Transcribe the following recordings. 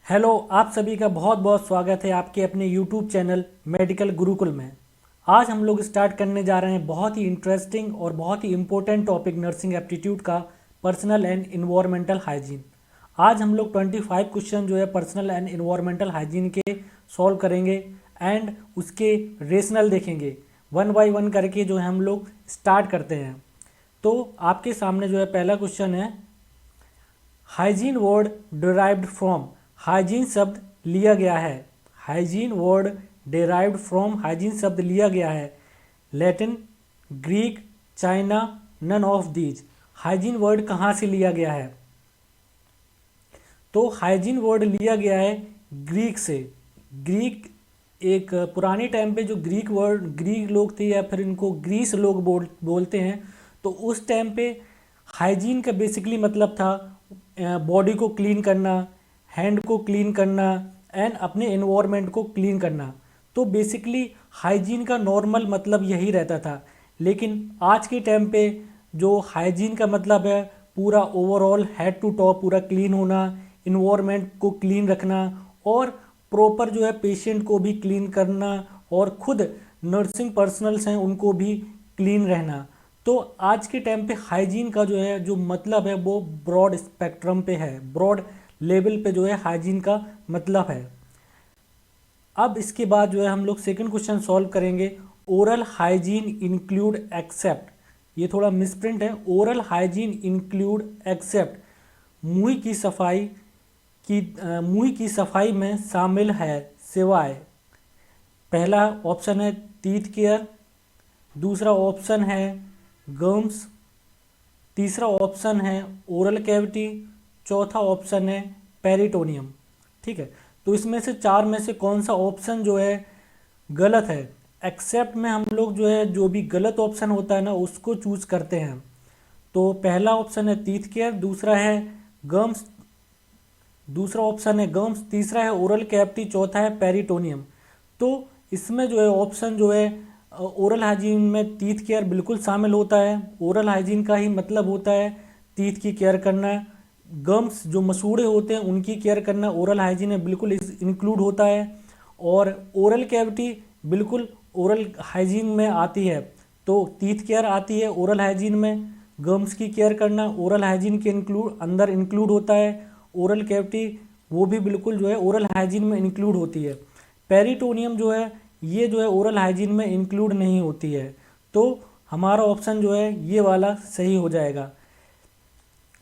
Hello, आप सभी का बहुत बहुत स्वागत है आपके अपने यूट्यूब चैनल मेडिकल गुरुकुल में। आज हम लोग स्टार्ट करने जा रहे हैं बहुत ही इंटरेस्टिंग और बहुत ही इम्पोर्टेंट टॉपिक नर्सिंग एप्टीट्यूड का, पर्सनल एंड इन्वायरमेंटल हाइजीन। आज हम लोग 25 क्वेश्चन जो है पर्सनल एंड इन्वायरमेंटल हाइजीन के सॉल्व करेंगे एंड उसके रेशनल देखेंगे। वन बाय वन करके जो है हम लोग स्टार्ट करते हैं। तो आपके सामने जो है पहला क्वेश्चन है, hygiene word derived from. Hygiene शब्द लिया गया है। Hygiene word derived from, hygiene शब्द लिया गया है Latin, Greek, China, none of these. Hygiene word कहाँ से लिया गया है? तो हाइजीन वर्ड लिया गया है ग्रीक से। ग्रीक एक पुराने टाइम पे जो ग्रीक लोग थे या फिर इनको ग्रीस लोग बोलते हैं। तो उस टाइम पे हाइजीन का बेसिकली मतलब था बॉडी को क्लीन करना, हैंड को क्लीन करना एंड अपने एनवायरनमेंट को क्लीन करना। तो बेसिकली हाइजीन का नॉर्मल मतलब यही रहता था। लेकिन आज के टाइम पे जो हाइजीन का मतलब है पूरा ओवरऑल हेड टू टॉप पूरा क्लीन होना, इन्वायरमेंट को क्लीन रखना और प्रॉपर जो है पेशेंट को भी क्लीन करना और खुद नर्सिंग पर्सनल्स हैं उनको भी क्लीन रहना। तो आज के टाइम पे हाइजीन का जो है जो मतलब है वो ब्रॉड स्पेक्ट्रम पे है, ब्रॉड लेवल पे जो है हाइजीन का मतलब है। अब इसके बाद जो है हम लोग सेकंड क्वेश्चन सॉल्व करेंगे। ओरल हाइजीन इंक्लूड एक्सेप्ट, ये थोड़ा मिसप्रिंट है। ओरल हाइजीन इंक्लूड एक्सेप्ट, मुंह की सफाई मुंह की सफाई में शामिल है सिवाय। पहला ऑप्शन है टीथ केयर, दूसरा ऑप्शन है गम्स, तीसरा ऑप्शन है ओरल कैविटी, चौथा ऑप्शन है पेरिटोनियम। ठीक है, तो इसमें से चार में से कौन सा ऑप्शन जो है गलत है? एक्सेप्ट में हम लोग जो है जो भी गलत ऑप्शन होता है ना उसको चूज करते हैं। तो पहला ऑप्शन है टीथ केयर, दूसरा ऑप्शन है गम्स, तीसरा है ओरल कैविटी, चौथा है पेरिटोनियम। तो इसमें जो है ऑप्शन जो है ओरल हाइजीन में टीथ केयर बिल्कुल शामिल होता है। ओरल हाइजीन का ही मतलब होता है टीथ की केयर करना। गम्स जो मसूड़े होते हैं उनकी केयर करना ओरल हाइजीन में बिल्कुल इंक्लूड होता है। और ओरल कैविटी बिल्कुल ओरल हाइजीन में आती है। तो टीथ केयर आती है ओरल हाइजीन में, गम्स की केयर करना ओरल हाइजीन के अंदर इंक्लूड होता है। ओरल कैविटी वो भी बिल्कुल जो है ओरल हाइजीन में इंक्लूड होती है। पेरिटोनियम जो है ये जो है ओरल हाइजीन में इंक्लूड नहीं होती है। तो हमारा ऑप्शन जो है ये वाला सही हो जाएगा।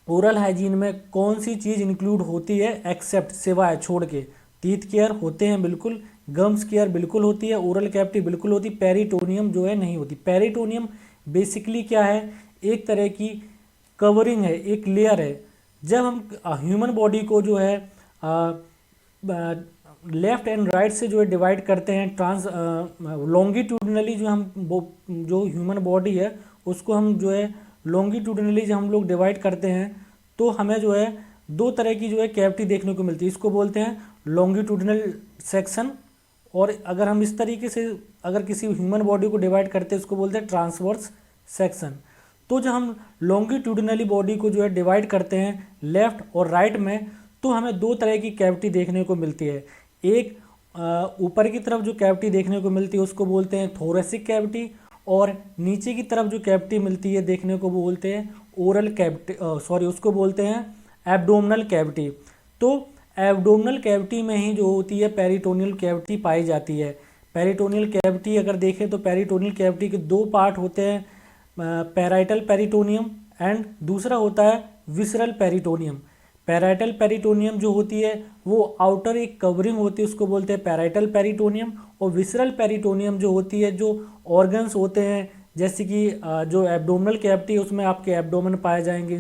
ओरल हाइजीन में कौन सी चीज़ इंक्लूड होती है एक्सेप्ट, सिवाय, छोड़ के? टीथ केयर होते हैं बिल्कुल, गम्स केयर बिल्कुल होती है, ओरल कैविटी बिल्कुल होती, पेरिटोनियम जो है नहीं होती। पेरिटोनियम बेसिकली क्या है? एक तरह की कवरिंग है, एक लेयर है। जब हम ह्यूमन बॉडी को जो है लेफ्ट एंड राइट से जो है डिवाइड करते हैं लॉन्गिट्यूडनली, जो ह्यूमन बॉडी है उसको हम जो है लॉन्गिट्यूडनली जब हम लोग डिवाइड करते हैं तो हमें जो है दो तरह की जो है कैविटी देखने को मिलती है। इसको बोलते हैं लॉन्गिट्यूडनल सेक्शन, और अगर हम इस तरीके से अगर किसी ह्यूमन बॉडी को डिवाइड करते हैं उसको बोलते हैं ट्रांसवर्स सेक्शन। तो जब हम लॉन्गिट्यूडनली बॉडी को जो है डिवाइड करते हैं लेफ्ट और राइट में तो हमें दो तरह की कैविटी देखने को मिलती है। एक ऊपर की तरफ जो कैविटी देखने को मिलती है उसको बोलते हैं थोरेसिक कैविटी, और नीचे की तरफ जो कैविटी मिलती है देखने को वो बोलते हैं ओरल कैविटी, उसको बोलते हैं एब्डोमिनल कैविटी। तो एब्डोमिनल कैविटी में ही जो होती है पेरिटोनियल कैविटी पाई जाती है। पेरिटोनियल कैविटी अगर देखें तो पेरिटोनियल कैविटी के दो पार्ट होते हैं, पैराइटल पेरिटोनियम एंड दूसरा होता है विसरल पेरिटोनियम। पैराइटल पेरिटोनियम जो होती है वो आउटर एक कवरिंग होती है उसको बोलते हैं पैराइटल पेरिटोनियम, और विसरल पेरिटोनियम जो होती है जो ऑर्गन्स होते हैं जैसे कि जो एब्डोमिनल कैविटी है उसमें आपके एब्डोमेन पाए जाएंगे,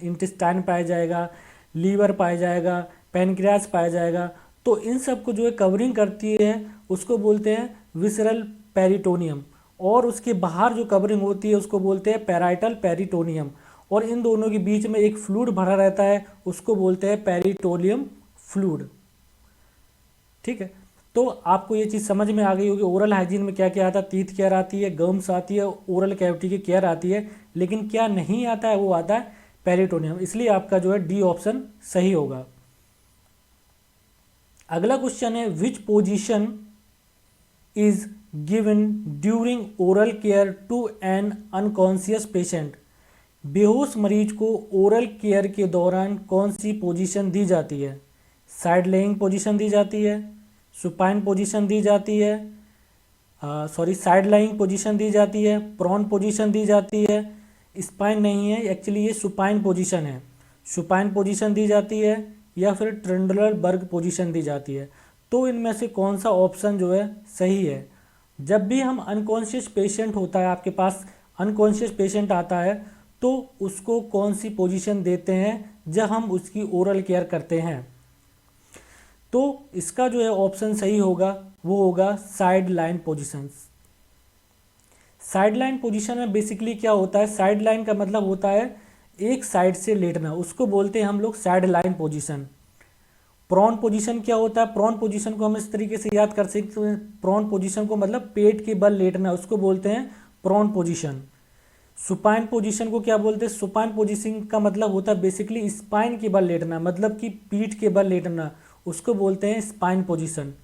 इंटेस्टाइन पाया जाएगा, लीवर पाया जाएगा, पैनक्रियाज पाया जाएगा। तो इन सब को जो है कवरिंग करती है उसको बोलते हैं विसरल पेरिटोनियम, और उसके बाहर जो कवरिंग होती है उसको बोलते हैं पैराइटल पेरिटोनियम, और इन दोनों के बीच में एक फ्लूइड भरा रहता है उसको बोलते हैं पेरिटोनियम फ्लूइड। ठीक है, तो आपको ये चीज़ समझ में आ गई होगी ओरल हाइजीन में क्या क्या आता है। टीथ केयर आती है, गम्स आती है, ओरल कैविटी की केयर आती है, लेकिन क्या नहीं आता है वो आता है पेरिटोनियम। इसलिए आपका जो है डी ऑप्शन सही होगा। अगला क्वेश्चन है which position is given during oral care to an unconscious patient. बेहोश मरीज को ओरल केयर के दौरान कौन सी पोजीशन दी जाती है? साइड लेइंग पोजीशन दी जाती है, सुपाइन पोजीशन दी जाती है, साइड लाइंग पोजीशन दी जाती है, प्रॉन पोजीशन दी जाती है। स्पाइन नहीं है, एक्चुअली ये सुपाइन पोजीशन है। सुपाइन पोजीशन दी जाती है या फिर ट्रेंडलर पोजीशन दी जाती है। तो इनमें से कौन सा ऑप्शन जो है सही है? जब भी हम अनकॉन्शियस पेशेंट होता है, आपके पास अनकॉन्शियस पेशेंट आता है, तो उसको कौन सी पोजीशन देते हैं जब हम उसकी ओरल केयर करते हैं? तो इसका जो है ऑप्शन सही होगा वो होगा side line position. Side line position में बेसिकली क्या होता है, साइड लाइन का मतलब होता है एक साइड से लेटना, उसको बोलते हैं हम लोग side line position. Prone position क्या होता है? प्रॉन पोजीशन को हम इस तरीके से याद कर सकते हैं, प्रॉन पोजीशन को मतलब पेट के बल लेटना, उसको बोलते हैं प्रॉन पोजीशन। सुपाइन पोजीशन को क्या बोलते हैं? सुपाइन पोजीशन का मतलब होता है बेसिकली स्पाइन के बल लेटना, मतलब कि पीठ के बल लेटना, उसको बोलते हैं स्पाइन पोजीशन।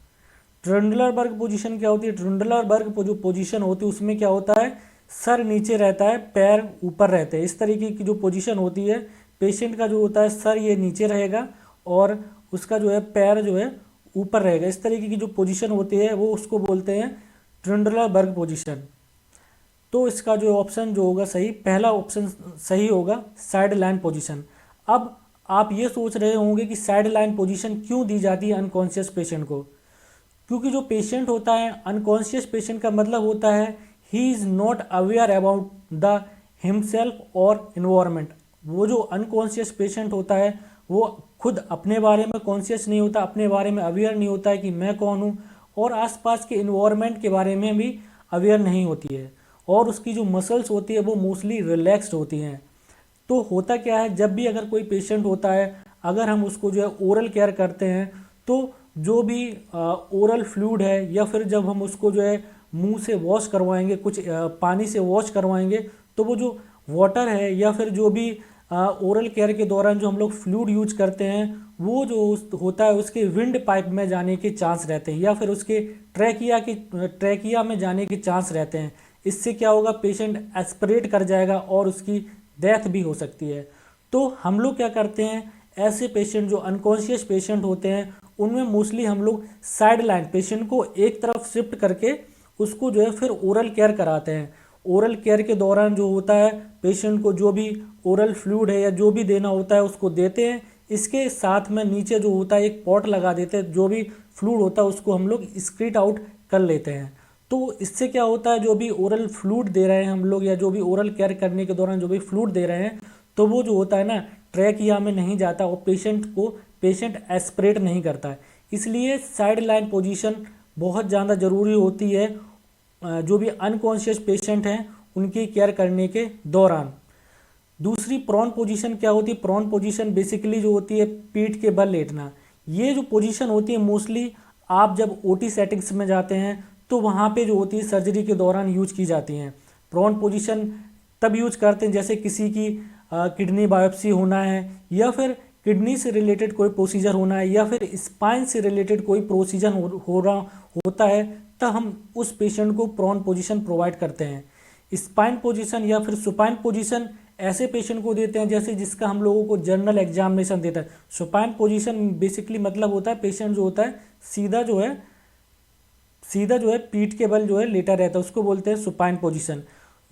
ट्रेंडलरबर्ग पोजीशन क्या होती है? ट्रेंडलरबर्ग जो पोजीशन होती है उसमें क्या होता है, सर नीचे रहता है, पैर ऊपर रहते हैं। इस तरीके की जो पोजीशन होती है, पेशेंट का जो होता है सर ये नीचे रहेगा और उसका जो है पैर जो है ऊपर रहेगा। इस तरीके की जो पोजीशन होती है वो उसको बोलते हैं ट्रेंडलरबर्ग पोजीशन। तो इसका जो ऑप्शन जो होगा सही, पहला ऑप्शन सही होगा साइड लाइन पोजीशन। अब आप ये सोच रहे होंगे कि साइड लाइन पोजीशन क्यों दी जाती है अनकॉन्शियस पेशेंट को? क्योंकि जो पेशेंट होता है अनकॉन्शियस पेशेंट का मतलब होता है he is not aware about the himself और इन्वायरमेंट। वो जो अनकॉन्शियस पेशेंट होता है वो खुद अपने बारे में कॉन्शियस नहीं होता, अपने बारे में अवेयर नहीं होता है कि मैं कौन हूँ, और आसपास के इन्वायरमेंट के बारे में भी अवेयर नहीं होती है, और उसकी जो मसल्स होती है वो मोस्टली रिलैक्स्ड होती हैं। तो होता क्या है, जब भी अगर कोई पेशेंट होता है, अगर हम उसको जो है ओरल केयर करते हैं, तो जो भी ओरल फ्लूइड है या फिर जब हम उसको जो है मुंह से वॉश करवाएंगे, कुछ पानी से वॉश करवाएंगे, तो वो जो वाटर है या फिर जो भी ओरल केयर के दौरान जो हम लोग फ्लूइड यूज करते हैं वो जो होता है उसके विंड पाइप में जाने के चांस रहते हैं या फिर उसके ट्रैकिया में जाने के चांस रहते हैं। इससे क्या होगा, पेशेंट एस्पिरेट कर जाएगा और उसकी डेथ भी हो सकती है। तो हम लोग क्या करते हैं, ऐसे पेशेंट जो अनकॉन्शियस पेशेंट होते हैं उनमें मोस्टली हम लोग साइड लाइन पेशेंट को एक तरफ शिफ्ट करके उसको जो है फिर ओरल केयर कराते हैं। ओरल केयर के दौरान जो होता है पेशेंट को जो भी ओरल फ्लूइड है या जो भी देना होता है उसको देते हैं। इसके साथ में नीचे जो होता है एक पॉट लगा देते हैं, जो भी फ्लूइड होता है उसको हम लोग एक्सक्रीट आउट कर लेते हैं। तो इससे क्या होता है, जो भी ओरल फ्लूइड दे रहे हैं हम लोग या जो भी ओरल केयर करने के दौरान जो भी फ्लूइड दे रहे हैं, तो वो जो होता है ना ट्रैकिया में नहीं जाता और पेशेंट एस्पिरेट नहीं करता है। इसलिए साइड लाइन पोजीशन बहुत ज़्यादा ज़रूरी होती है जो भी अनकॉन्शियस पेशेंट हैं उनकी केयर करने के दौरान। दूसरी प्रॉन पोजीशन क्या होती है? प्रॉन पोजीशन बेसिकली जो होती है पीठ के बल लेटना। ये जो पोजीशन होती है मोस्टली आप जब ओटी सेटिंग्स में जाते हैं तो वहाँ पे जो होती है सर्जरी के दौरान यूज की जाती हैं। प्रॉन पोजीशन तब यूज करते हैं जैसे किसी की किडनी बायोप्सी होना है या फिर किडनी से रिलेटेड कोई प्रोसीजर होना है या फिर स्पाइन से रिलेटेड कोई प्रोसीजर हो रहा होता है, तब हम उस पेशेंट को प्रॉन पोजीशन प्रोवाइड करते हैं। स्पाइन पोजीशन या फिर सुपाइन पोजीशन ऐसे पेशेंट को देते हैं जैसे जिसका हम लोगों को जनरल एग्जामिनेशन देता है। सुपाइन पोजीशन बेसिकली मतलब होता है पेशेंट जो होता है सीधा जो है पीठ के बल जो है लेटा रहता है, उसको बोलते हैं सुपाइन पोजीशन।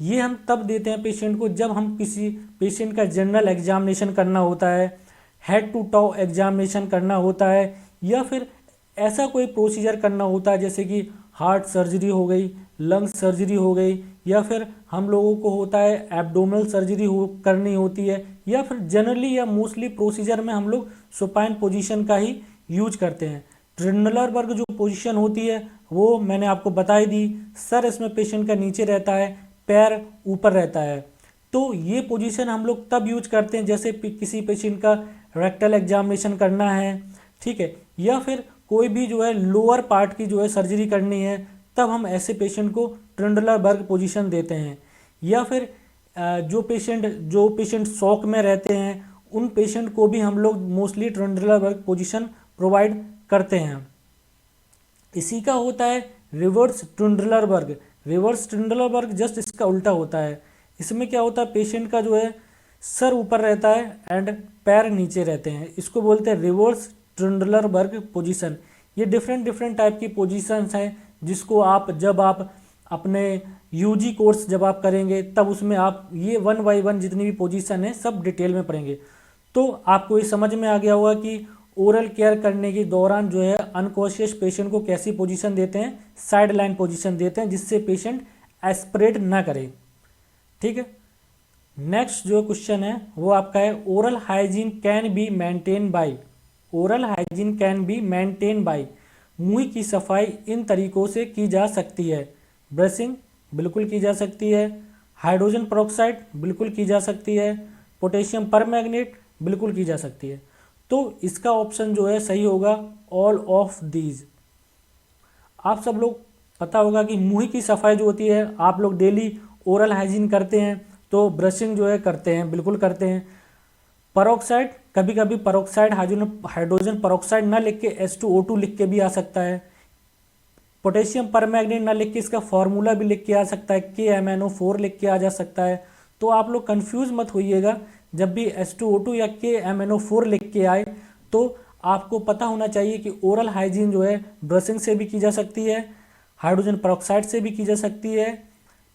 ये हम तब देते हैं पेशेंट को जब हम किसी पेशेंट का जनरल एग्जामिनेशन करना होता है, हेड टू टॉ एग्जामिनेशन करना होता है, या फिर ऐसा कोई प्रोसीजर करना होता है जैसे कि हार्ट सर्जरी हो गई, लंग्स सर्जरी हो गई, या फिर हम लोगों को होता है एब्डोमिनल सर्जरी करनी होती है, या फिर जनरली या मोस्टली प्रोसीजर में हम लोग सुपाइन पोजीशन का ही यूज करते हैं। ट्रेंडलरबर्ग जो पोजीशन होती है वो मैंने आपको बता ही दी, सर इसमें पेशेंट का नीचे रहता है, पैर ऊपर रहता है। तो ये पोजीशन हम लोग तब यूज करते हैं जैसे किसी पेशेंट का रेक्टल एग्जामिनेशन करना है, ठीक है, या फिर कोई भी जो है लोअर पार्ट की जो है सर्जरी करनी है, तब हम ऐसे पेशेंट को ट्रेंडलरबर्ग पोजीशन देते हैं। या फिर जो पेशेंट शॉक में रहते हैं उन पेशेंट को भी हम लोग मोस्टली ट्रेंडलरबर्ग पोजीशन प्रोवाइड करते हैं। इसी का होता है रिवर्स ट्रुंडलरबर्ग। रिवर्स ट्रुंडलरबर्ग जस्ट इसका उल्टा होता है। इसमें क्या होता है, पेशेंट का जो है सर ऊपर रहता है एंड पैर नीचे रहते हैं। इसको बोलते हैं रिवर्स ट्रुंडलरबर्ग पोजीशन। ये डिफरेंट डिफरेंट टाइप की पोजीशंस हैं जिसको आप जब आप अपने यूजी कोर्स जब आप करेंगे तब उसमें आप ये 1 बाय 1 जितनी भी पोजीशन है सब डिटेल में पढ़ेंगे। तो आपको ये समझ में आ गया होगा कि ओरल केयर करने के दौरान जो है अनकॉन्शियस पेशेंट को कैसी पोजीशन देते हैं, साइड लाइन पोजीशन देते हैं जिससे पेशेंट एस्पिरेट ना करे। ठीक है, नेक्स्ट जो क्वेश्चन है वो आपका है oral hygiene can be maintain bye. Oral hygiene can be maintain bye. मुंह की सफाई इन तरीकों से की जा सकती है। ब्रशिंग बिल्कुल की जा सकती है, हाइड्रोजन पेरोक्साइड बिल्कुल की जा सकती है, पोटेशियम परमैंगनेट बिल्कुल की जा सकती है। तो इसका ऑप्शन जो है सही होगा ऑल ऑफ दीज। आप सब लोग पता होगा कि मुंह की सफाई जो होती है आप लोग डेली ओरल हाइजीन करते हैं तो ब्रशिंग जो है करते हैं, बिल्कुल करते हैं। पेरोक्साइड कभी कभी पेरोक्साइड हाइड्रोजन पेरोक्साइड ना लिख के H2O2 लिख के भी आ सकता है। पोटेशियम परमैंगनेट ना लिख के इसका फॉर्मूला भी लिख के आ सकता है, KMnO4 लिख के आ जा सकता है। तो आप लोग कंफ्यूज मत होइएगा, जब भी H2O2 या KMnO4 लिख के आए तो आपको पता होना चाहिए कि ओरल हाइजीन जो है ब्रशिंग से भी की जा सकती है, हाइड्रोजन पेरोक्साइड से भी की जा सकती है,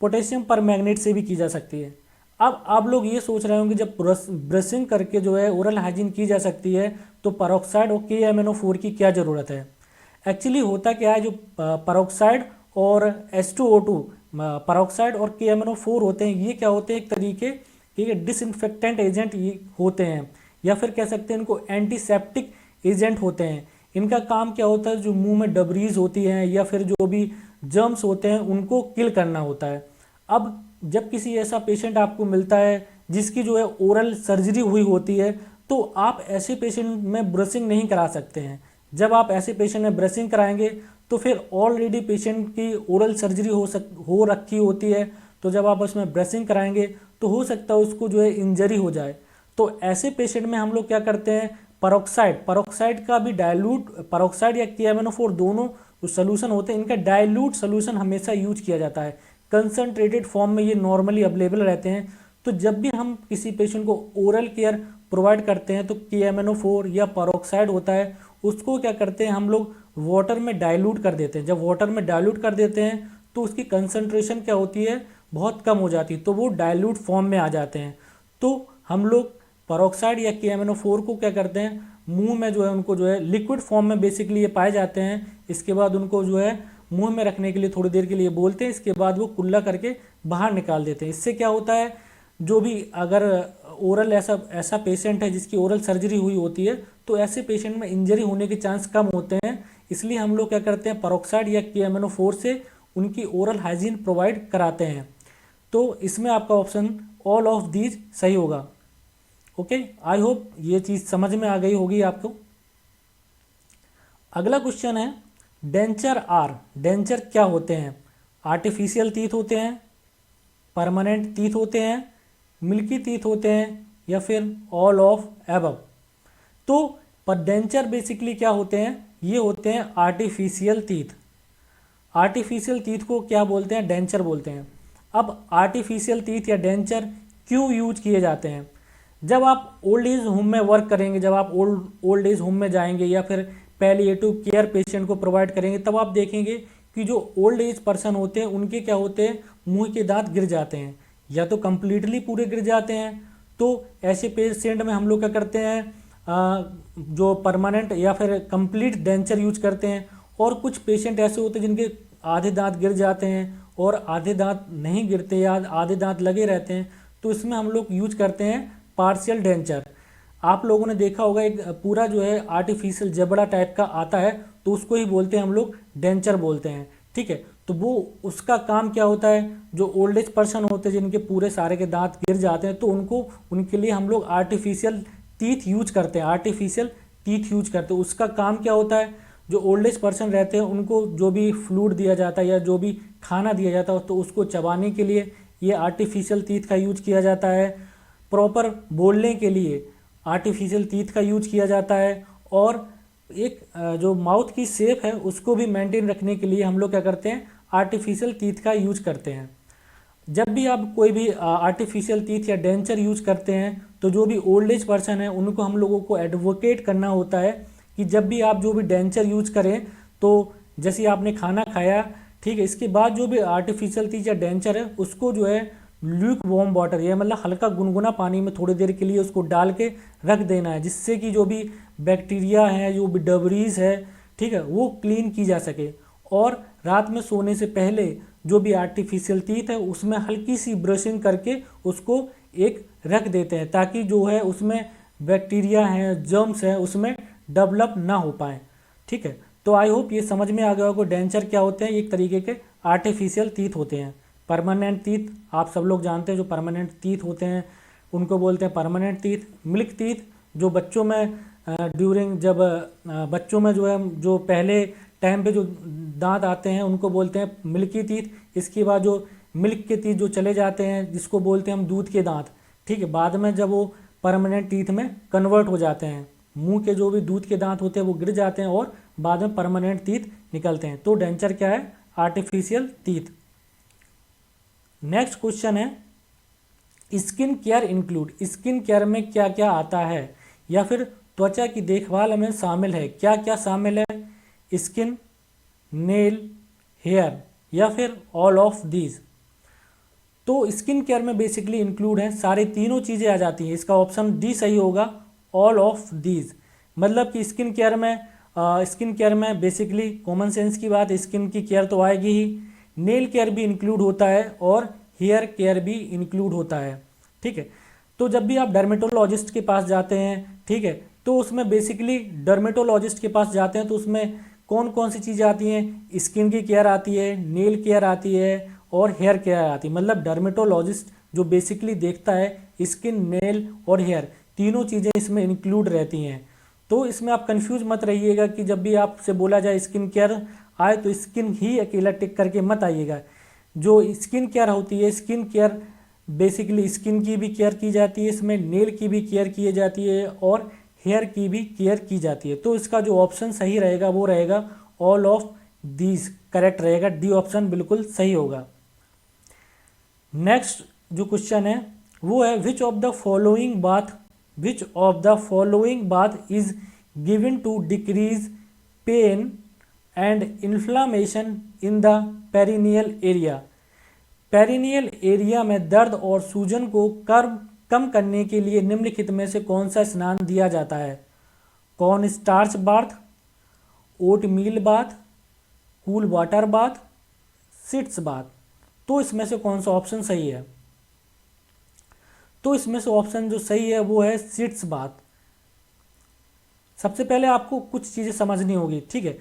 पोटेशियम परमैंगनेट से भी की जा सकती है। अब आप लोग ये सोच रहे होंगे जब ब्रशिंग करके जो है ओरल हाइजीन की जा सकती है तो पेरोक्साइड और KMnO4 की क्या ज़रूरत है। एक्चुअली होता क्या है, जो पेरोक्साइड और H2O2 पेरोक्साइड और KMnO4 होते हैं, ये क्या होते हैं, एक तरीके के डिसइंफेक्टेंट एजेंट ये होते हैं, या फिर कह सकते हैं इनको एंटीसेप्टिक एजेंट होते हैं। इनका काम क्या होता है, जो मुंह में डबरीज होती हैं या फिर जो भी जर्म्स होते हैं उनको किल करना होता है। अब जब किसी ऐसा पेशेंट आपको मिलता है जिसकी जो है ओरल सर्जरी हुई होती है तो आप ऐसे पेशेंट में ब्रशिंग नहीं करा सकते हैं। जब आप ऐसे पेशेंट में ब्रशिंग कराएंगे तो फिर ऑलरेडी पेशेंट की ओरल सर्जरी हो रखी होती है, तो जब आप उसमें ब्रशिंग कराएंगे तो हो सकता है उसको जो है इंजरी हो जाए। तो ऐसे पेशेंट में हम लोग क्या करते हैं, पेरोक्साइड का भी डाइल्यूट, पेरोक्साइड या KMnO4 दोनों जो सोल्यूशन होते हैं इनका डाइल्यूट सोल्यूशन हमेशा यूज किया जाता है। कंसनट्रेटेड फॉर्म में ये नॉर्मली अवेलेबल रहते हैं। तो जब भी हम किसी पेशेंट को ओरल केयर प्रोवाइड करते हैं तो KMnO4 या पेरोक्साइड होता है उसको क्या करते हैं हम लोग वाटर में डाइल्यूट कर देते हैं। जब वाटर में डाइल्यूट कर देते हैं तो उसकी कंसंट्रेशन क्या होती है, बहुत कम हो जाती है, तो वो डाइल्यूट फॉर्म में आ जाते हैं। तो हम लोग पेरोक्साइड या KMnO4 को क्या करते हैं, मुंह में जो है उनको जो है लिक्विड फॉर्म में बेसिकली ये पाए जाते हैं। इसके बाद उनको जो है मुंह में रखने के लिए थोड़ी देर के लिए बोलते हैं, इसके बाद वो कुल्ला करके बाहर निकाल देते हैं। इससे क्या होता है, जो भी अगर ओरल ऐसा पेशेंट है जिसकी ओरल सर्जरी हुई होती है तो ऐसे पेशेंट में इंजरी होने के चांस कम होते हैं। इसलिए हम लोग क्या करते हैं, पेरोक्साइड या KMnO4 से उनकी ओरल हाइजीन प्रोवाइड कराते हैं। तो इसमें आपका ऑप्शन ऑल ऑफ दीज सही होगा। ओके, आई होप ये चीज़ समझ में आ गई होगी आपको। अगला क्वेश्चन है डेंचर आर। डेंचर क्या होते हैं, आर्टिफिशियल टीथ होते हैं, परमानेंट टीथ होते हैं, मिल्की टीथ होते हैं, या फिर ऑल ऑफ एबव। तो पर डेंचर बेसिकली क्या होते हैं, ये होते हैं आर्टिफिशियल टीथ। आर्टिफिशियल टीथ को क्या बोलते हैं, डेंचर बोलते हैं। अब आर्टिफिशियल टीथ या डेंचर क्यों यूज किए जाते हैं, जब आप ओल्ड एज होम में वर्क करेंगे, जब आप ओल्ड एज होम में जाएंगे या फिर पैलिएटिव केयर पेशेंट को प्रोवाइड करेंगे, तब आप देखेंगे कि जो ओल्ड एज पर्सन होते हैं उनके क्या होते हैं, मुंह के दांत गिर जाते हैं या तो कंप्लीटली पूरे गिर जाते हैं। तो ऐसे पेशेंट में हम लोग क्या करते हैं, जो परमानेंट या फिर कंप्लीट डेंचर यूज करते हैं। और कुछ पेशेंट ऐसे होते हैं जिनके आधे दांत गिर जाते हैं और आधे दांत नहीं गिरते या आधे दांत लगे रहते हैं, तो इसमें हम लोग यूज करते हैं पार्शियल डेंचर। आप लोगों ने देखा होगा एक पूरा जो है आर्टिफिशियल जबड़ा टाइप का आता है, तो उसको ही बोलते हैं हम लोग डेंचर बोलते हैं। ठीक है, तो वो उसका काम क्या होता है, जो ओल्ड एज पर्सन होते हैं जिनके पूरे सारे के दांत गिर जाते हैं तो उनके लिए हम लोग आर्टिफिशियल टीथ यूज करते हैं। आर्टिफिशियल टीथ यूज करते हैं, उसका काम क्या होता है, जो ओल्ड एज पर्सन रहते हैं उनको जो भी फ्लूइड दिया जाता है या जो भी खाना दिया जाता है तो उसको चबाने के लिए ये आर्टिफिशियल टीथ का यूज किया जाता है। प्रॉपर बोलने के लिए आर्टिफिशियल टीथ का यूज किया जाता है। और एक जो माउथ की शेप है उसको भी मेंटेन रखने के लिए हम लोग क्या करते हैं, आर्टिफिशियल टीथ का यूज करते हैं। जब भी आप कोई भी आर्टिफिशियल टीथ या डेंचर यूज करते हैं तो जो भी ओल्ड एज पर्सन है उनको हम लोगों को एडवोकेट करना होता है कि जब भी आप जो भी डेंचर यूज करें तो जैसे आपने खाना खाया, ठीक है, इसके बाद जो भी आर्टिफिशियल टीथ या डेंचर है उसको जो है ल्यूक वार्म वाटर, या मतलब हल्का गुनगुना पानी में थोड़ी देर के लिए उसको डाल के रख देना है, जिससे कि जो भी बैक्टीरिया है, जो भी डबरीज है, ठीक है, वो क्लीन की जा सके। और रात में सोने से पहले जो भी आर्टिफिशियल टीथ है उसमें हल्की सी ब्रशिंग करके उसको एक रख देते हैं, ताकि जो है उसमें बैक्टीरिया है, जर्म्स है, उसमें डेवलप ना हो पाए। ठीक है, तो आई होप ये समझ में आ गया होगा डेंचर क्या होते हैं। एक तरीके के आर्टिफिशियल टीथ होते हैं। परमानेंट टीथ आप सब लोग जानते हैं, जो परमानेंट टीथ होते हैं उनको बोलते हैं परमानेंट टीथ। मिल्क टीथ जो बच्चों में ड्यूरिंग जब बच्चों में जो है जो पहले टाइम पे जो दांत आते हैं उनको बोलते हैं मिल्की टीथ। इसके बाद जो मिल्क के टीथ जो चले जाते हैं जिसको बोलते हैं हम दूध के दांत, ठीक है, बाद में जब वो परमानेंट टीथ में कन्वर्ट हो जाते हैं, मुंह के जो भी दूध के दांत होते हैं वो गिर जाते हैं और बाद में परमानेंट टीथ निकलते हैं। तो डेंचर क्या है, आर्टिफिशियल टीथ। नेक्स्ट क्वेश्चन है skin care include. Skin care में क्या क्या आता है या फिर त्वचा की देखभाल में शामिल है, क्या क्या शामिल है? स्किन, नेल, हेयर या फिर ऑल ऑफ दीज। तो स्किन केयर में बेसिकली इंक्लूड है, सारी तीनों चीज़ें आ जाती हैं। इसका ऑप्शन डी सही होगा, ऑल ऑफ दीज। मतलब कि स्किन केयर में बेसिकली कॉमन सेंस की बात, स्किन की केयर तो आएगी ही, नेल केयर भी इंक्लूड होता है और हेयर केयर भी इंक्लूड होता है। ठीक है, तो जब भी आप डर्मेटोलॉजिस्ट के पास जाते हैं, ठीक है, तो उसमें बेसिकली डर्मेटोलॉजिस्ट के पास जाते हैं तो उसमें कौन कौन सी चीज़ें आती हैं? स्किन की केयर आती है, नेल केयर आती है और हेयर केयर आती है। मतलब डर्मेटोलॉजिस्ट जो बेसिकली देखता है स्किन, नेल और हेयर, तीनों चीज़ें इसमें इंक्लूड रहती हैं। तो इसमें आप कंफ्यूज मत रहिएगा कि जब भी आपसे बोला जाए स्किन केयर आए तो स्किन ही अकेला टिक करके मत आइएगा। जो स्किन केयर होती है, स्किन केयर बेसिकली स्किन की भी केयर की जाती है, इसमें नेल की भी केयर की जाती है और हेयर की भी केयर की जाती है। तो इसका जो ऑप्शन सही रहेगा वो रहेगा ऑल ऑफ दीज, करेक्ट रहेगा, डी ऑप्शन बिल्कुल सही होगा। नेक्स्ट जो क्वेश्चन है वो है which of the following bath is given to decrease pain and inflammation in the perineal area. Perineal area में दर्द और सूजन को कम करने के लिए निम्नलिखित में से कौन सा स्नान दिया जाता है? Corn starch bath, oatmeal bath, cool water bath, sitz bath. तो इसमें से कौन सा ऑप्शन सही है? तो इसमें से ऑप्शन जो सही है वो है सिट्स बाथ। सबसे पहले आपको कुछ चीज़ें समझनी होगी, ठीक है।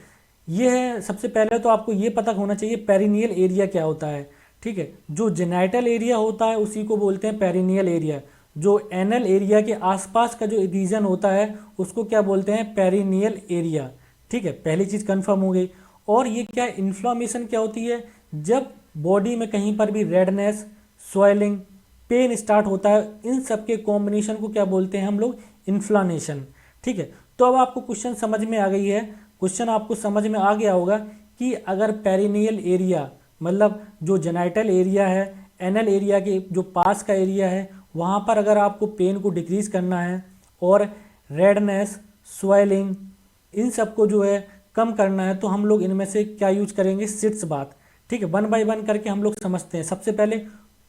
ये है, सबसे पहले तो आपको ये पता होना चाहिए पेरिनियल एरिया क्या होता है, ठीक है। जो जेनाइटल एरिया होता है उसी को बोलते हैं पेरिनियल एरिया। जो एनल एरिया के आसपास का जो रीजन होता है उसको क्या बोलते हैं? Perineal area. ठीक है, पहली चीज़ कंफर्म हो गई। और ये क्या, इन्फ्लामेशन क्या होती है? जब बॉडी में कहीं पर भी रेडनेस, स्वेलिंग, पेन स्टार्ट होता है, इन सब के कॉम्बिनेशन को क्या बोलते हैं हम लोग? इन्फ्लामेशन। ठीक है, तो अब आपको क्वेश्चन समझ में आ गई है, क्वेश्चन आपको समझ में आ गया होगा कि अगर पेरिनियल एरिया मतलब जो जेनाइटल एरिया है, एनल एरिया के जो पास का एरिया है, वहाँ पर अगर आपको पेन को डिक्रीज करना है और रेडनेस, स्वेलिंग, इन सब को जो है कम करना है, तो हम लोग इनमें से क्या यूज करेंगे? Sitz bath. ठीक है, वन बाय वन करके हम लोग समझते हैं। सबसे पहले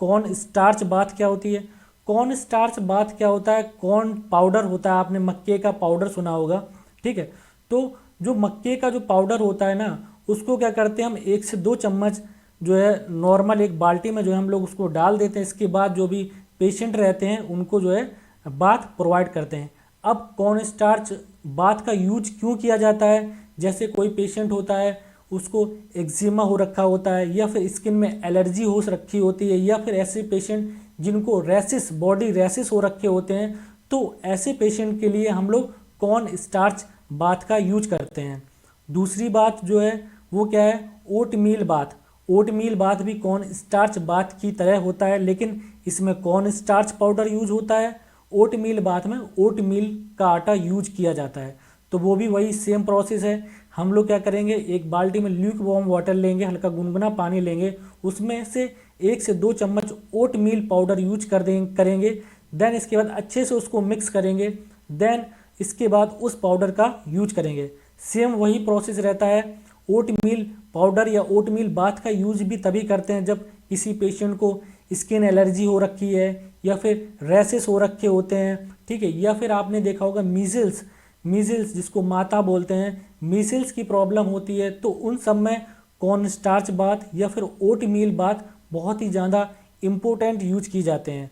कॉर्न स्टार्च बाथ क्या होती है? कॉर्न स्टार्च बाथ क्या होता है? कॉर्न पाउडर होता है, आपने मक्के का पाउडर सुना होगा, ठीक है। तो जो मक्के का जो पाउडर होता है ना, उसको क्या करते हैं हम 1 से 2 चम्मच जो है नॉर्मल एक बाल्टी में जो है हम लोग उसको डाल देते हैं। इसके बाद जो भी पेशेंट रहते हैं उनको जो है बाथ प्रोवाइड करते हैं। अब कॉर्न स्टार्च बाथ का यूज क्यों किया जाता है? जैसे कोई पेशेंट होता है उसको एक्जिमा हो रखा होता है, या फिर स्किन में एलर्जी हो रखी होती है, या फिर ऐसे पेशेंट जिनको रैसेस, बॉडी रैसेस हो रखे होते हैं, तो ऐसे पेशेंट के लिए हम लोग कॉर्न स्टार्च बाथ का यूज करते हैं। दूसरी बात जो है वो क्या है? ओट मील बाथ। ओट मील बाथ भी कॉर्न स्टार्च बाथ की तरह होता है, लेकिन इसमें कॉर्न स्टार्च पाउडर यूज होता है। ओट मील बाथ में ओट मील का आटा यूज किया जाता है। तो वो भी वही सेम प्रोसेस है। हम लोग क्या करेंगे, एक बाल्टी में ल्यूक वार्म वाटर लेंगे, हल्का गुनगुना पानी लेंगे, उसमें से 1 से 2 चम्मच ओट मील पाउडर यूज करेंगे। देन इसके बाद अच्छे से उसको मिक्स करेंगे। देन इसके बाद उस पाउडर का यूज करेंगे। सेम वही प्रोसेस रहता है। ओट मील पाउडर या ओट मील बाथ का यूज भी तभी करते हैं जब किसी पेशेंट को स्किन एलर्जी हो रखी है या फिर रैसेस हो रखे होते हैं, ठीक है, या फिर आपने देखा होगा मीजल्स जिसको माता बोलते हैं, मीजल्स की प्रॉब्लम होती है, तो उन सब में कॉर्न स्टार्च बाथ या फिर ओट मील बाथ बहुत ही ज़्यादा इम्पोर्टेंट यूज की जाते हैं।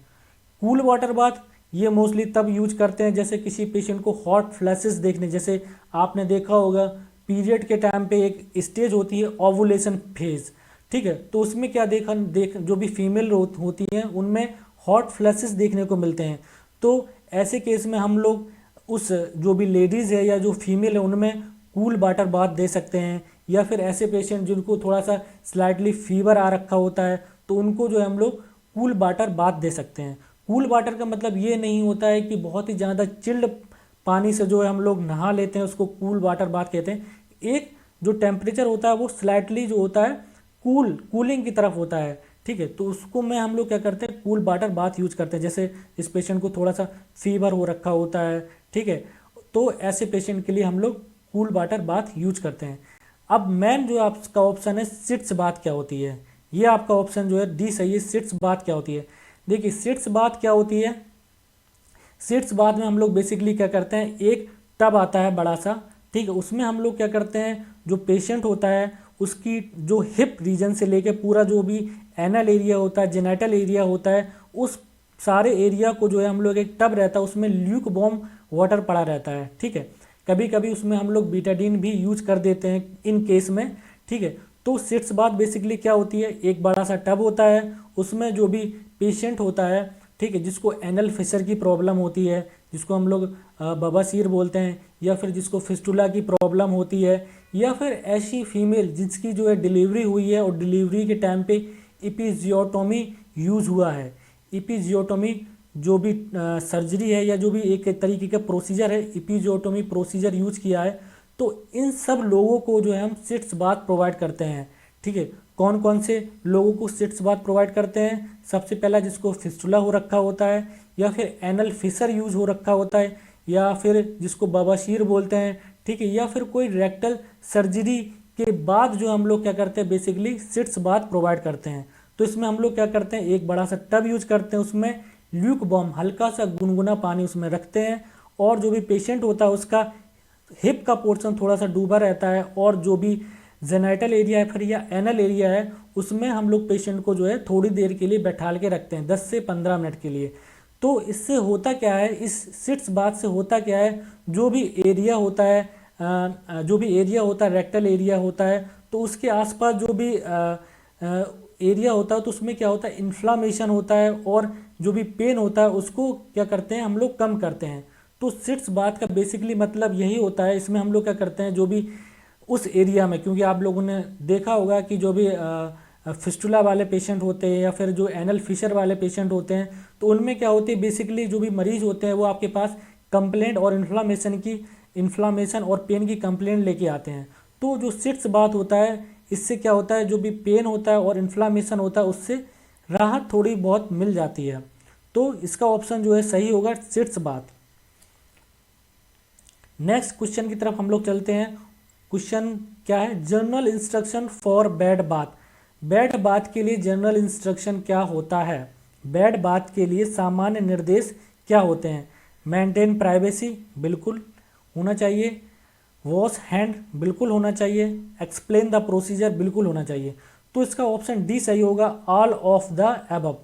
कूल वाटर बाथ ये मोस्टली तब यूज करते हैं जैसे किसी पेशेंट को हॉट फ्लैशेस देखने, जैसे आपने देखा होगा पीरियड के टाइम पे एक स्टेज होती है ओवुलेशन फेज, ठीक है, तो उसमें क्या जो भी फीमेल होती हैं उनमें हॉट फ्लैशेस देखने को मिलते हैं। तो ऐसे केस में हम लोग उस जो भी लेडीज़ है या जो फीमेल है उनमें कूल वाटर बाथ दे सकते हैं। या फिर ऐसे पेशेंट जिनको थोड़ा सा स्लाइटली फीवर आ रखा होता है तो उनको जो है हम लोग कूल वाटर बाथ दे सकते हैं। कूल वाटर का मतलब ये नहीं होता है कि बहुत ही ज़्यादा चिल्ड पानी से जो है हम लोग नहा लेते हैं उसको कूल वाटर बाथ कहते हैं। एक जो टेम्परेचर होता है वो स्लाइटली जो होता है कूलिंग की तरफ होता है, ठीक है, तो उसको में हम लोग क्या करते हैं कूल वाटर बाथ यूज करते हैं। जैसे इस पेशेंट को थोड़ा सा फीवर हो रखा होता है, ठीक है, तो ऐसे पेशेंट के लिए हम लोग कूल वाटर बाथ यूज करते हैं। अब मेन जो आपका ऑप्शन है सिट्स बाथ क्या होती है, ये आपका ऑप्शन जो है डी सही है। सिट्स बाथ क्या होती है, देखिए सिट्स बाथ क्या होती है। सिट्स बाथ में हम लोग बेसिकली क्या करते हैं, एक टब आता है बड़ा सा, ठीक है, उसमें हम लोग क्या करते हैं जो पेशेंट होता है उसकी जो हिप रीजन से लेके पूरा जो भी एनल एरिया होता है, जेनाइटल एरिया होता है, उस सारे एरिया को जो है हम लोग एक टब रहता है उसमें ल्यूक वार्म वाटर पड़ा रहता है, ठीक है, कभी कभी उसमें हम लोग बीटाडीन भी यूज कर देते हैं इन केस में, ठीक है। तो सिट्स बाथ बेसिकली क्या होती है, एक बड़ा सा टब होता है, उसमें जो भी पेशेंट होता है, ठीक है, जिसको एनल फिशर की प्रॉब्लम होती है, जिसको हम लोग बवासीर बोलते हैं, या फिर जिसको फिस्टुला की प्रॉब्लम होती है, या फिर ऐसी फीमेल जिसकी जो है डिलीवरी हुई है और डिलीवरी के टाइम पे इपिजियोटोमी यूज़ हुआ है। इपिजियोटोमी जो भी सर्जरी है या जो भी एक तरीके का प्रोसीजर है, इपिजियोटोमी प्रोसीजर यूज किया है, तो इन सब लोगों को जो है हम सिट्स बाथ प्रोवाइड करते हैं, ठीक है। कौन कौन से लोगों को सिट्स बाथ प्रोवाइड करते हैं, सबसे पहला जिसको फिस्टुला हो रखा होता है, या फिर एनल फिशर यूज हो रखा होता है, या फिर जिसको बवासीर बोलते हैं, ठीक है, या फिर कोई रेक्टल सर्जरी के बाद जो हम लोग क्या करते हैं बेसिकली सिट्स बाथ प्रोवाइड करते हैं। तो इसमें हम लोग क्या करते हैं, एक बड़ा सा टब यूज करते हैं, उसमें ल्यूक वार्म हल्का सा गुनगुना पानी उसमें रखते हैं, और जो भी पेशेंट होता है उसका हिप का पोर्शन थोड़ा सा डूबा रहता है, और जो भी जेनाइटल एरिया है फिर या एनल एरिया है उसमें हम लोग पेशेंट को जो है थोड़ी देर के लिए बैठाल के रखते हैं, 10 से 15 मिनट के लिए। तो इससे होता क्या है, इस सिट्स बाथ से होता क्या है, जो भी एरिया होता है रेक्टल एरिया होता है, तो उसके आसपास जो भी एरिया होता है तो उसमें क्या होता है इन्फ्लामेशन होता है, और जो भी पेन होता है उसको क्या करते हैं हम लोग कम करते हैं। तो सिट्स बाथ का बेसिकली मतलब यही होता है। इसमें हम लोग क्या करते हैं जो भी उस एरिया में, क्योंकि आप लोगों ने देखा होगा कि जो भी फिस्टुला वाले पेशेंट होते हैं या फिर जो एनल फिशर वाले पेशेंट होते हैं, तो उनमें क्या होती है बेसिकली जो भी मरीज होते हैं वो आपके पास कंप्लेंट और इन्फ्लामेशन और पेन की कंप्लेंट लेके आते हैं। तो जो सिट्स बाथ होता है इससे क्या होता है, जो भी पेन होता है और इन्फ्लामेशन होता है उससे राहत थोड़ी बहुत मिल जाती है। तो इसका ऑप्शन जो है सही होगा सिट्स बाथ। नेक्स्ट क्वेश्चन की तरफ हम लोग चलते हैं। क्वेश्चन क्या है, general instruction for bed bath. Bed bath के लिए जनरल इंस्ट्रक्शन क्या होता है, बेड बाथ के लिए सामान्य निर्देश क्या होते हैं। मेंटेन प्राइवेसी बिल्कुल होना चाहिए, वॉश हैंड बिल्कुल होना चाहिए, एक्सप्लेन द प्रोसीजर बिल्कुल होना चाहिए। तो इसका ऑप्शन डी सही होगा, ऑल ऑफ द अबव।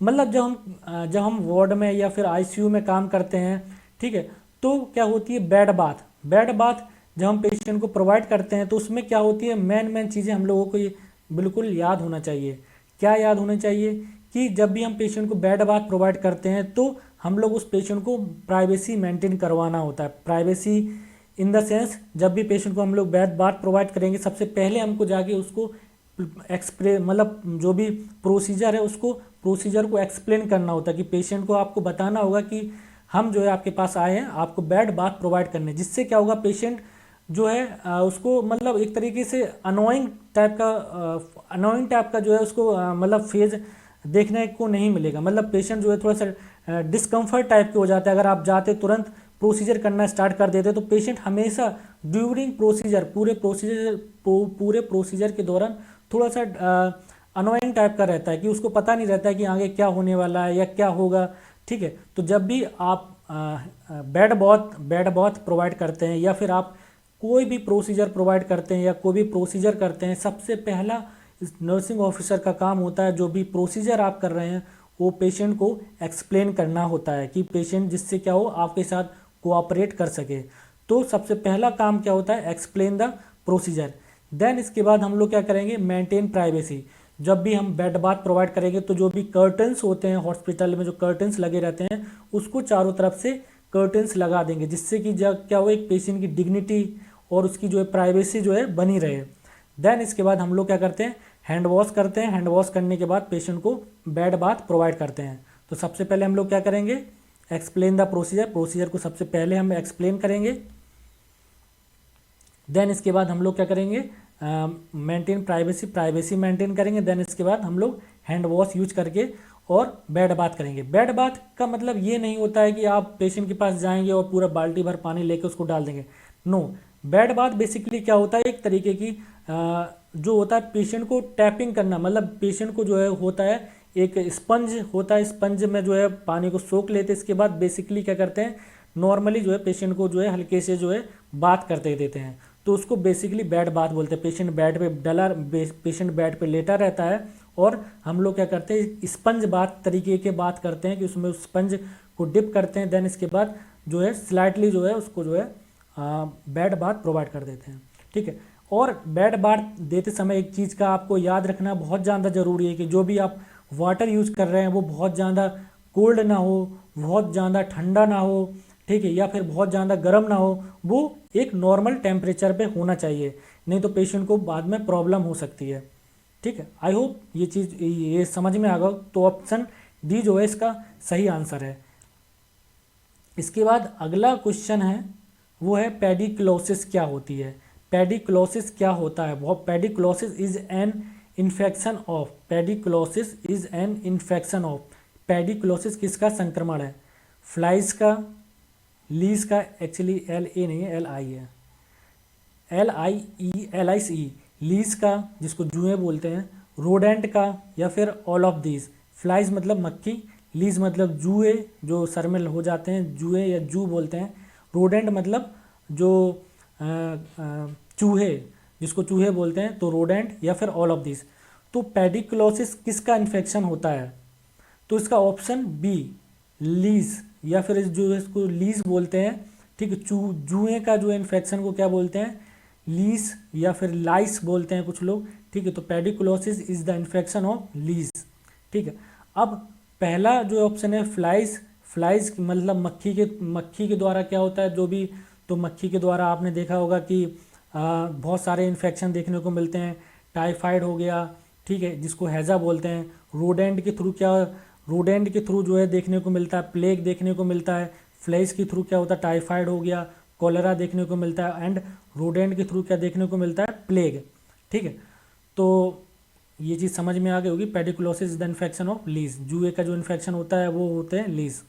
मतलब जब हम वार्ड में या फिर आईसीयू में काम करते हैं, ठीक है, तो क्या होती है बेड बाथ जब हम पेशेंट को प्रोवाइड करते हैं तो उसमें क्या होती है, मेन चीज़ें हम लोगों को ये बिल्कुल याद होना चाहिए। क्या याद होना चाहिए कि जब भी हम पेशेंट को बेड बाथ प्रोवाइड करते हैं तो हम लोग उस पेशेंट को प्राइवेसी मेंटेन करवाना होता है। प्राइवेसी इन द सेंस, जब भी पेशेंट को हम लोग बेड बाथ प्रोवाइड करेंगे सबसे पहले हमको जाके उसको मतलब जो भी प्रोसीजर है उसको प्रोसीजर को एक्सप्लेन करना होता है, कि पेशेंट को आपको बताना होगा कि हम जो है आपके पास आए हैं आपको बेड बाथ प्रोवाइड करने, जिससे क्या होगा पेशेंट जो है उसको मतलब एक तरीके से अनोइंग टाइप का जो है उसको मतलब फेज देखने को नहीं मिलेगा। मतलब पेशेंट जो है थोड़ा सा डिस्कम्फर्ट टाइप के हो जाता है। अगर आप जाते तुरंत प्रोसीजर करना स्टार्ट कर देते तो पेशेंट हमेशा ड्यूरिंग प्रोसीजर पूरे प्रोसीजर के दौरान थोड़ा सा अनोइंग टाइप का रहता है कि उसको पता नहीं रहता है कि आगे क्या होने वाला है या क्या होगा। ठीक है, तो जब भी आप बेड बॉथ प्रोवाइड करते हैं या फिर आप कोई भी प्रोसीजर प्रोवाइड करते हैं या कोई भी प्रोसीजर करते हैं, सबसे पहला इस नर्सिंग ऑफिसर का काम होता है जो भी प्रोसीजर आप कर रहे हैं वो पेशेंट को एक्सप्लेन करना होता है कि पेशेंट जिससे क्या हो आपके साथ कोऑपरेट कर सके। तो सबसे पहला काम क्या होता है, एक्सप्लेन द प्रोसीजर। देन इसके बाद हम लोग क्या करेंगे, मेंटेन प्राइवेसी। जब भी हम बेड बाथ प्रोवाइड करेंगे तो जो भी कर्टन्स होते हैं हॉस्पिटल में, जो कर्टन्स लगे रहते हैं उसको चारों तरफ से कर्टन्स लगा देंगे, जिससे कि जब क्या हो एक पेशेंट की डिग्निटी और उसकी जो है प्राइवेसी जो है बनी रहे। देन इसके बाद हम लोग क्या करते हैं, हैंड वॉश करते हैं। हैंड वॉश करने के बाद पेशेंट को बेड बाथ प्रोवाइड करते हैं। तो सबसे पहले हम लोग क्या करेंगे, एक्सप्लेन द प्रोसीजर। प्रोसीजर को सबसे पहले हम एक्सप्लेन करेंगे। देन इसके बाद हम लोग क्या करेंगे, मेंटेन प्राइवेसी मेंटेन करेंगे। देन इसके बाद हम लोग हैंड वॉश यूज करके और बेड बाथ करेंगे। बेड बाथ का मतलब ये नहीं होता है कि आप पेशेंट के पास जाएंगे और पूरा बाल्टी भर पानी लेके उसको डाल देंगे। नो, बेड बाथ बेसिकली क्या होता है, एक तरीके की जो होता है पेशेंट को टैपिंग करना। मतलब पेशेंट को जो है होता है एक स्पंज होता है, स्पंज में जो है पानी को सोख लेते हैं। इसके बाद बेसिकली क्या करते हैं, नॉर्मली जो है पेशेंट को जो है हल्के से जो है बात करते देते हैं। तो उसको बेसिकली बेड बाथ बोलते हैं। पेशेंट बेड पे लेटा रहता है और हम लोग क्या करते हैं, स्पंज बाथ तरीके के बात करते हैं कि उसमें उस स्पंज को डिप करते हैं। देन इसके बाद जो है स्लाइटली जो है उसको जो है बेड बाथ प्रोवाइड कर देते हैं। ठीक है, और बेड बाथ देते समय एक चीज़ का आपको याद रखना बहुत ज़्यादा ज़रूरी है कि जो भी आप वाटर यूज़ कर रहे हैं वो बहुत ज़्यादा कोल्ड ना हो, बहुत ज़्यादा ठंडा ना हो, ठीक है, या फिर बहुत ज़्यादा गर्म ना हो, वो एक नॉर्मल टेम्परेचर पे होना चाहिए, नहीं तो पेशेंट को बाद में प्रॉब्लम हो सकती है। ठीक है, आई होप ये चीज़ ये समझ में आ गया। तो ऑप्शन डी जो है इसका सही आंसर है। इसके बाद अगला क्वेश्चन है वो है पेडिक्लोसिस क्या होती है। पेडिक्लोसिस क्या होता है, वो pediculosis is an infection of, pediculosis is an infection of, pediculosis किसका संक्रमण है, फ्लाइज का, लीज का, एक्चुअली एल ए नहीं है एल आई है, LIC लीज का जिसको जुए बोलते हैं, रोडेंट का, या फिर ऑल ऑफ दीज। फ्लाइज मतलब मक्खी, लीज मतलब जुए जो सर में हो जाते हैं, जुए या जू बोलते हैं। रोडेंट मतलब जो चूहे, जिसको चूहे बोलते हैं, तो रोडेंट या फिर ऑल ऑफ दिस। तो पेडिक्लोसिस किसका इन्फेक्शन होता है, तो इसका ऑप्शन बी लीज, या फिर जो इसको लीज बोलते हैं। ठीक है, जुए का जो इन्फेक्शन को क्या बोलते हैं, लीज या फिर लाइस बोलते हैं कुछ लोग। ठीक है, तो pediculosis is the infection of lice. ठीक है, अब पहला जो ऑप्शन है फ्लाइज, फ्लाइज मतलब मक्खी के द्वारा क्या होता है जो भी, तो मक्खी के द्वारा आपने देखा होगा कि बहुत सारे इन्फेक्शन देखने को मिलते हैं। टाइफाइड हो गया, ठीक है, जिसको हैजा बोलते हैं। रोडेंट के थ्रू क्या, रोडेंट के थ्रू जो है देखने को मिलता है प्लेग देखने को मिलता है। फ्लाइज के थ्रू क्या होता है, टाइफाइड हो गया, कॉलेरा देखने को मिलता है। एंड रोडेंट के थ्रू क्या देखने को मिलता है, प्लेग। ठीक है, तो ये चीज़ समझ में आ गई होगी। Pediculosis is the infection of lice, जुए का जो इन्फेक्शन होता है वो होते हैं लीज।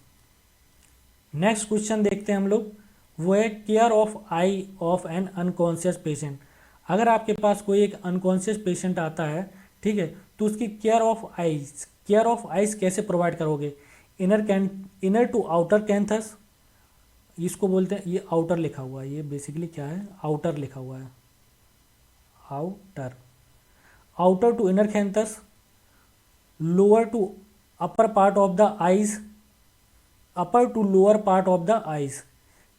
नेक्स्ट क्वेश्चन देखते हैं हम लोग, वो है care of I of N unconscious patient. अगर आपके पास कोई एक अनकॉन्शियस पेशेंट आता है, ठीक है, तो उसकी केयर ऑफ आइज कैसे प्रोवाइड करोगे। इनर टू आउटर कैंथस, इसको बोलते हैं, ये आउटर लिखा हुआ है, ये बेसिकली क्या है, आउटर लिखा हुआ है, outer to inner canthus, lower to upper part of the eyes, upper to lower part of the eyes.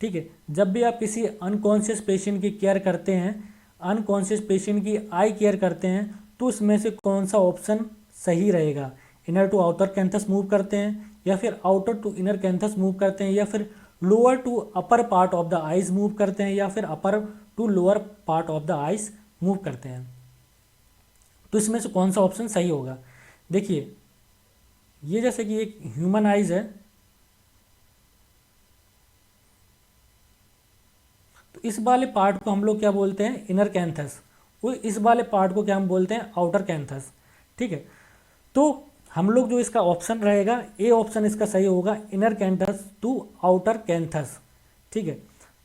ठीक है, जब भी आप किसी अनकॉन्शियस पेशेंट की केयर करते हैं, अनकॉन्शियस पेशेंट की आई केयर करते हैं, तो उसमें से कौन सा ऑप्शन सही रहेगा। Inner to outer canthus move करते हैं, या फिर outer to inner canthus move करते हैं, या फिर lower to upper part of the eyes move करते हैं, या फिर upper to lower part of the eyes move करते हैं। तो इसमें से कौन सा ऑप्शन सही होगा। देखिए, ये जैसे कि एक ह्यूमन आइज है, तो इस वाले पार्ट को हम लोग क्या बोलते हैं, इनर कैंथस। वो इस वाले पार्ट को क्या हम बोलते हैं, आउटर कैंथस। ठीक है, तो हम लोग जो इसका ऑप्शन रहेगा, ए ऑप्शन इसका सही होगा, inner canthus to outer canthus. ठीक है,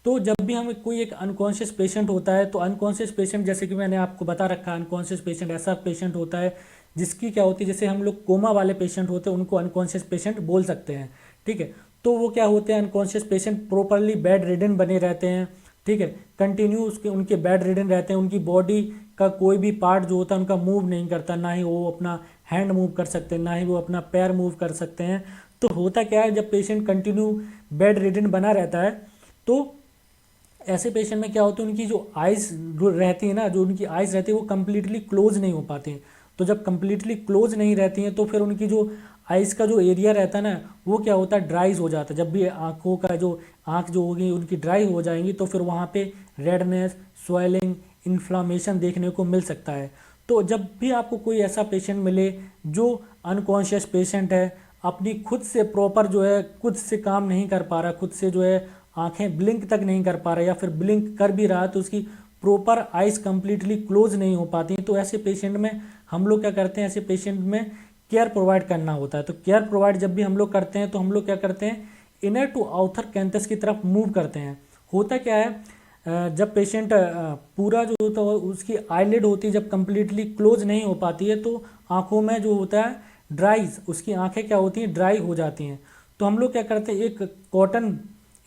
तो जब भी हम कोई एक अनकॉन्शियस पेशेंट होता है, तो अनकॉन्शियस पेशेंट जैसे कि मैंने आपको बता रखा है, अनकॉन्शियस पेशेंट ऐसा पेशेंट होता है जिसकी क्या होती है, जैसे हम लोग कोमा वाले पेशेंट होते हैं उनको अनकॉन्शियस पेशेंट बोल सकते हैं। ठीक है, तो वो क्या होते हैं, unconscious patient properly bed ridden बने रहते हैं। ठीक है, कंटिन्यू उसके उनके बेड रिडन रहते हैं, उनकी बॉडी का कोई भी पार्ट जो होता है उनका मूव नहीं करता, ना ही वो अपना हैंड मूव कर सकते हैं, ना ही वो अपना पैर मूव कर सकते हैं। तो होता क्या है, जब पेशेंट कंटिन्यू बेड रिडन बना रहता है, तो ऐसे पेशेंट में क्या होता है, उनकी जो आइज़ रहती है ना, जो उनकी आइज़ रहती है वो कम्प्लीटली क्लोज नहीं हो पाती हैं। तो जब कम्प्लीटली क्लोज नहीं रहती हैं तो फिर उनकी जो आइज़ का जो एरिया रहता है ना, वो क्या होता है, ड्राइज हो जाता है। जब भी आँखों का जो आँख जो होगी उनकी ड्राई हो जाएंगी, तो फिर वहाँ पे रेडनेस, स्वेलिंग, इन्फ्लामेशन देखने को मिल सकता है। तो जब भी आपको कोई ऐसा पेशेंट मिले जो अनकॉन्शियस पेशेंट है, अपनी खुद से प्रॉपर जो है खुद से काम नहीं कर पा रहा, खुद से जो है आंखें ब्लिंक तक नहीं कर पा रहा, या फिर ब्लिंक कर भी रहा तो उसकी प्रॉपर आइज कंप्लीटली क्लोज नहीं हो पाती, तो ऐसे पेशेंट में हम लोग क्या करते हैं, ऐसे पेशेंट में केयर प्रोवाइड करना होता है। तो केयर प्रोवाइड जब भी हम लोग करते हैं तो हम लोग क्या करते हैं, इनर टू आउटर कैंथस की तरफ मूव करते हैं। होता क्या है, जब पेशेंट पूरा जो होता है उसकी आईलिड होती है, जब कंप्लीटली क्लोज नहीं हो पाती है तो आंखों में जो होता है ड्राइज, उसकी आंखें क्या होती हैं, ड्राई हो जाती हैं। तो हम लोग क्या करते हैं,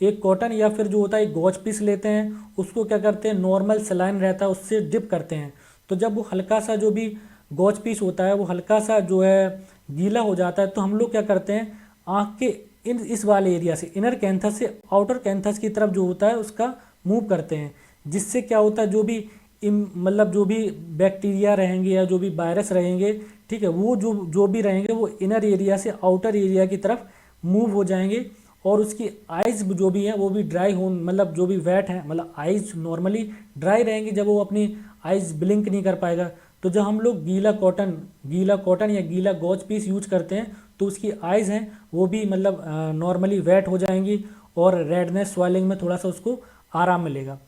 एक कॉटन या फिर जो होता है एक गॉज पीस लेते हैं, उसको क्या करते हैं, नॉर्मल सलाइन रहता है उससे डिप करते हैं। तो जब वो हल्का सा जो भी गॉज पीस होता है वो हल्का सा जो है गीला हो जाता है, तो हम लोग क्या करते हैं, आँख के इस वाले एरिया से, इनर कैंथस से आउटर कैंथस की तरफ जो होता है उसका मूव करते हैं। जिससे क्या होता है, जो भी मतलब जो भी बैक्टीरिया रहेंगे या जो भी वायरस रहेंगे, ठीक है, वो जो भी रहेंगे वो इनर एरिया से आउटर एरिया की तरफ मूव हो जाएंगे, और उसकी आइज़ जो भी है वो भी ड्राई हो, मतलब जो भी वेट है, मतलब आइज़ नॉर्मली ड्राई रहेंगी जब वो अपनी आइज़ ब्लिंक नहीं कर पाएगा। तो जब हम लोग गीला कॉटन या गीला गॉज पीस यूज करते हैं तो उसकी आइज़ हैं वो भी मतलब नॉर्मली वेट हो जाएंगी, और रेडनेस स्वेलिंग में थोड़ा सा उसको आराम मिलेगा।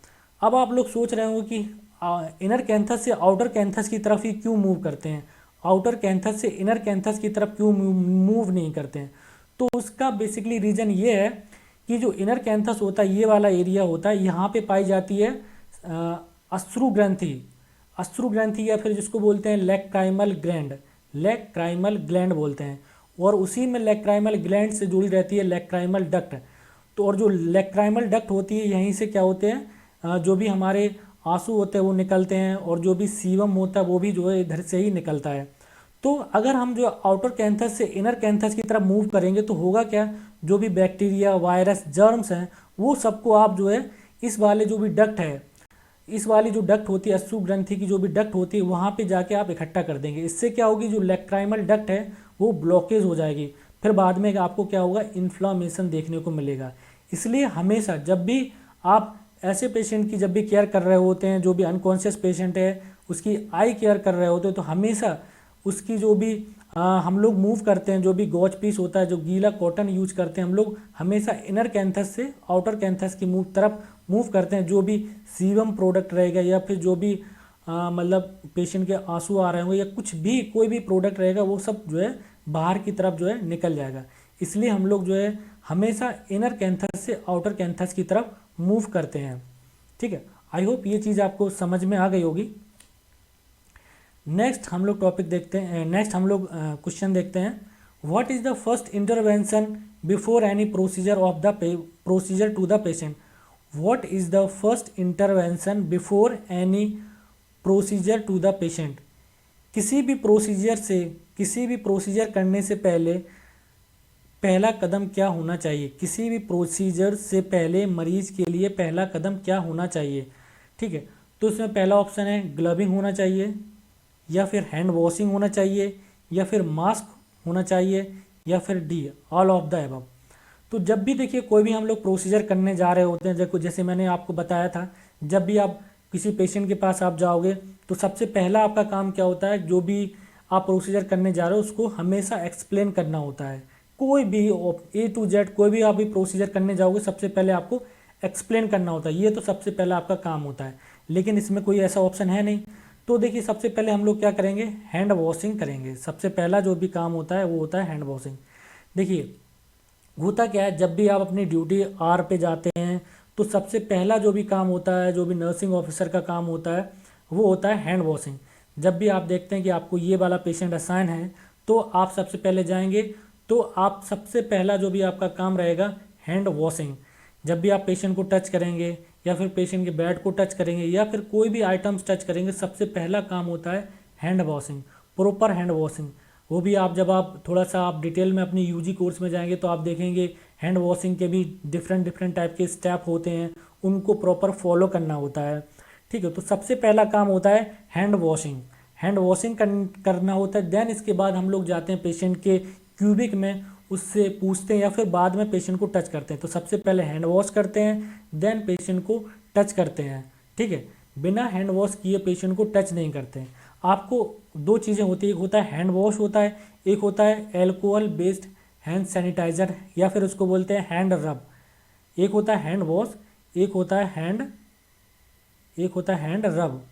अब आप लोग सोच रहे होंगे कि इनर कैंथस से आउटर कैंथस की तरफ ही क्यों मूव करते हैं, आउटर कैंथस से इनर कैंथस की तरफ क्यों मूव नहीं करते हैं। तो उसका बेसिकली रीज़न ये है कि जो इनर कैंथस होता है, ये वाला एरिया होता है, यहाँ पे पाई जाती है अश्रु ग्रंथि, या फिर जिसको बोलते हैं लैक्राइमल ग्लैंड बोलते हैं, और उसी में लैक्राइमल ग्लैंड से जुड़ी रहती है लैक्राइमल डक्ट। तो और जो लैक्राइमल डक्ट होती है, यहीं से क्या होते हैं, जो भी हमारे आंसू होते हैं वो निकलते हैं, और जो भी सीवम होता है वो भी जो है इधर से ही निकलता है। तो अगर हम जो आउटर कैंथस से इनर कैंथस की तरफ मूव करेंगे तो होगा क्या, जो भी बैक्टीरिया, वायरस, जर्म्स हैं वो सबको आप जो है इस वाले जो भी डक्ट है, इस वाली जो डक्ट होती है, अश्रु ग्रंथि की जो भी डक्ट होती है, वहाँ पे जाके आप इकट्ठा कर देंगे। इससे क्या होगी, जो लैक्राइमल डक्ट है वो ब्लॉकेज हो जाएगी, फिर बाद में आपको क्या होगा, इन्फ्लामेशन देखने को मिलेगा। इसलिए हमेशा जब भी आप ऐसे पेशेंट की जब भी केयर कर रहे होते हैं, जो भी अनकॉन्शियस पेशेंट है उसकी आई केयर कर रहे होते हैं, तो हमेशा उसकी जो भी हम लोग मूव करते हैं, जो भी गॉज पीस होता है, जो गीला कॉटन यूज करते हैं हम लोग, हमेशा इनर कैंथस से आउटर कैंथस की तरफ मूव करते हैं। जो भी सीवम प्रोडक्ट रहेगा या फिर जो भी मतलब पेशेंट के आंसू आ रहे होंगे या कुछ भी कोई भी प्रोडक्ट रहेगा, वो सब जो है बाहर की तरफ जो है निकल जाएगा। इसलिए हम लोग जो है हमेशा इनर कैंथस से आउटर कैंथस की तरफ मूव करते हैं। ठीक है, आई होप ये चीज़ आपको समझ में आ गई होगी। नेक्स्ट हम लोग टॉपिक देखते हैं, नेक्स्ट हम लोग क्वेश्चन देखते हैं, what is the first intervention before any procedure of the procedure to the patient. What is the first intervention before any procedure to the patient. किसी भी प्रोसीजर करने से पहले पहला कदम क्या होना चाहिए, किसी भी प्रोसीजर से पहले मरीज के लिए पहला कदम क्या होना चाहिए। ठीक है, तो इसमें पहला ऑप्शन है ग्लविंग होना चाहिए, या फिर हैंड वॉशिंग होना चाहिए, या फिर मास्क होना चाहिए, या फिर D all of the above. तो जब भी देखिए कोई भी हम लोग प्रोसीजर करने जा रहे होते हैं, देखो जैसे मैंने आपको बताया था, जब भी आप किसी पेशेंट के पास आप जाओगे तो सबसे पहला आपका काम क्या होता है, जो भी आप प्रोसीजर करने जा रहे हो उसको हमेशा एक्सप्लेन करना होता है। कोई भी A to Z कोई भी आप भी प्रोसीजर करने जाओगे सबसे पहले आपको एक्सप्लेन करना होता है, ये तो सबसे पहला आपका काम होता है, लेकिन इसमें कोई ऐसा ऑप्शन है नहीं। तो देखिए सबसे पहले हम लोग क्या करेंगे, हैंड वॉशिंग करेंगे। सबसे पहला जो भी काम होता है वो होता है हैंड वॉशिंग। देखिए होता क्या है, जब भी आप अपनी ड्यूटी आर पे जाते हैं तो सबसे पहला जो भी काम होता है, जो भी नर्सिंग ऑफिसर का काम होता है, वो होता है हैंड वॉशिंग। जब भी आप देखते हैं कि आपको ये वाला पेशेंट असाइन है तो आप सबसे पहले जाएंगे, तो आप सबसे पहला जो भी आपका काम रहेगा हैंड वॉशिंग। जब भी आप पेशेंट को टच करेंगे या फिर पेशेंट के बेड को टच करेंगे या फिर कोई भी आइटम्स टच करेंगे, सबसे पहला काम होता है hand washing, proper hand washing. वो भी आप जब आप थोड़ा सा आप डिटेल में अपनी यूजी कोर्स में जाएंगे तो आप देखेंगे हैंड वॉशिंग के भी डिफरेंट डिफरेंट टाइप के स्टेप होते हैं, उनको प्रॉपर फॉलो करना होता है। ठीक है, तो सबसे पहला काम होता है हैंड वॉशिंग। हैंड वॉशिंग करना होता है। देन इसके बाद हम लोग जाते हैं पेशेंट के क्यूबिक में, उससे पूछते हैं या फिर बाद में पेशेंट को टच करते हैं। तो सबसे पहले हैंड वॉश करते हैं, देन पेशेंट को टच करते हैं। ठीक है, बिना हैंड वॉश किए पेशेंट को टच नहीं करते हैं। आपको दो चीज़ें होती है, एक होता है हैंड वॉश होता है, एक होता है एल्कोहल बेस्ड हैंड सैनिटाइजर या फिर उसको बोलते हैं हैंड रब। एक होता है हैंड वॉश, एक होता है हैंड रब।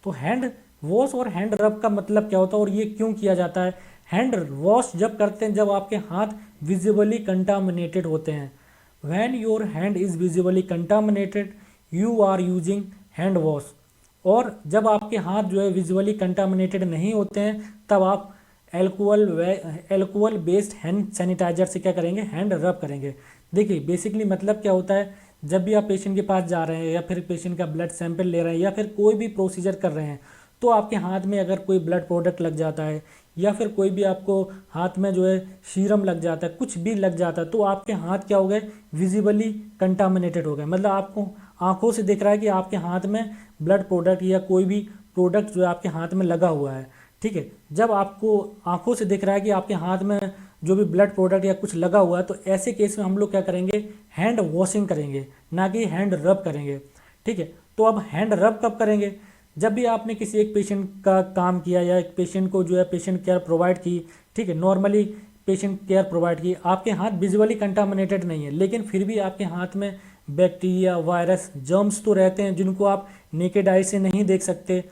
तो हैंड वॉश और हैंड रब का मतलब क्या होता है और ये क्यों किया जाता है। हैंड वॉश जब करते हैं जब आपके हाथ विजिबली कंटामिनेटेड होते हैं। When your hand is visibly contaminated you are using hand wash. और जब आपके हाथ जो है विजुअली कंटामिनेटेड नहीं होते हैं तब आप एल्कोहल बेस्ड हैंड सैनिटाइजर से क्या करेंगे, हैंड रब करेंगे। देखिए बेसिकली मतलब क्या होता है, जब भी आप पेशेंट के पास जा रहे हैं या फिर पेशेंट का ब्लड सैंपल ले रहे हैं या फिर कोई भी प्रोसीजर कर रहे हैं, तो आपके हाथ में अगर कोई ब्लड प्रोडक्ट लग जाता है या फिर कोई भी आपको हाथ में जो है सीरम लग जाता है, कुछ भी लग जाता है, तो आपके हाथ क्या हो गए, विजिबली कंटामिनेटेड हो गए। मतलब आपको आंखों से दिख रहा है कि आपके हाथ में ब्लड प्रोडक्ट या कोई भी प्रोडक्ट जो है आपके हाथ में लगा हुआ है। ठीक है, जब आपको आंखों से दिख रहा है कि आपके हाथ में जो भी ब्लड प्रोडक्ट या कुछ लगा हुआ है, तो ऐसे केस में हम लोग क्या करेंगे, हैंड वॉशिंग करेंगे, ना कि हैंड रब करेंगे। ठीक है, तो अब हैंड रब कब करेंगे, जब भी आपने किसी एक पेशेंट का काम किया या एक पेशेंट को जो है पेशेंट केयर प्रोवाइड की। ठीक है, नॉर्मली पेशेंट केयर प्रोवाइड की, आपके हाथ विजुअली कंटामिनेटेड नहीं है, लेकिन फिर भी आपके हाथ में बैक्टीरिया, वायरस, जर्म्स तो रहते हैं जिनको आप नेकेड आई से नहीं देख सकते।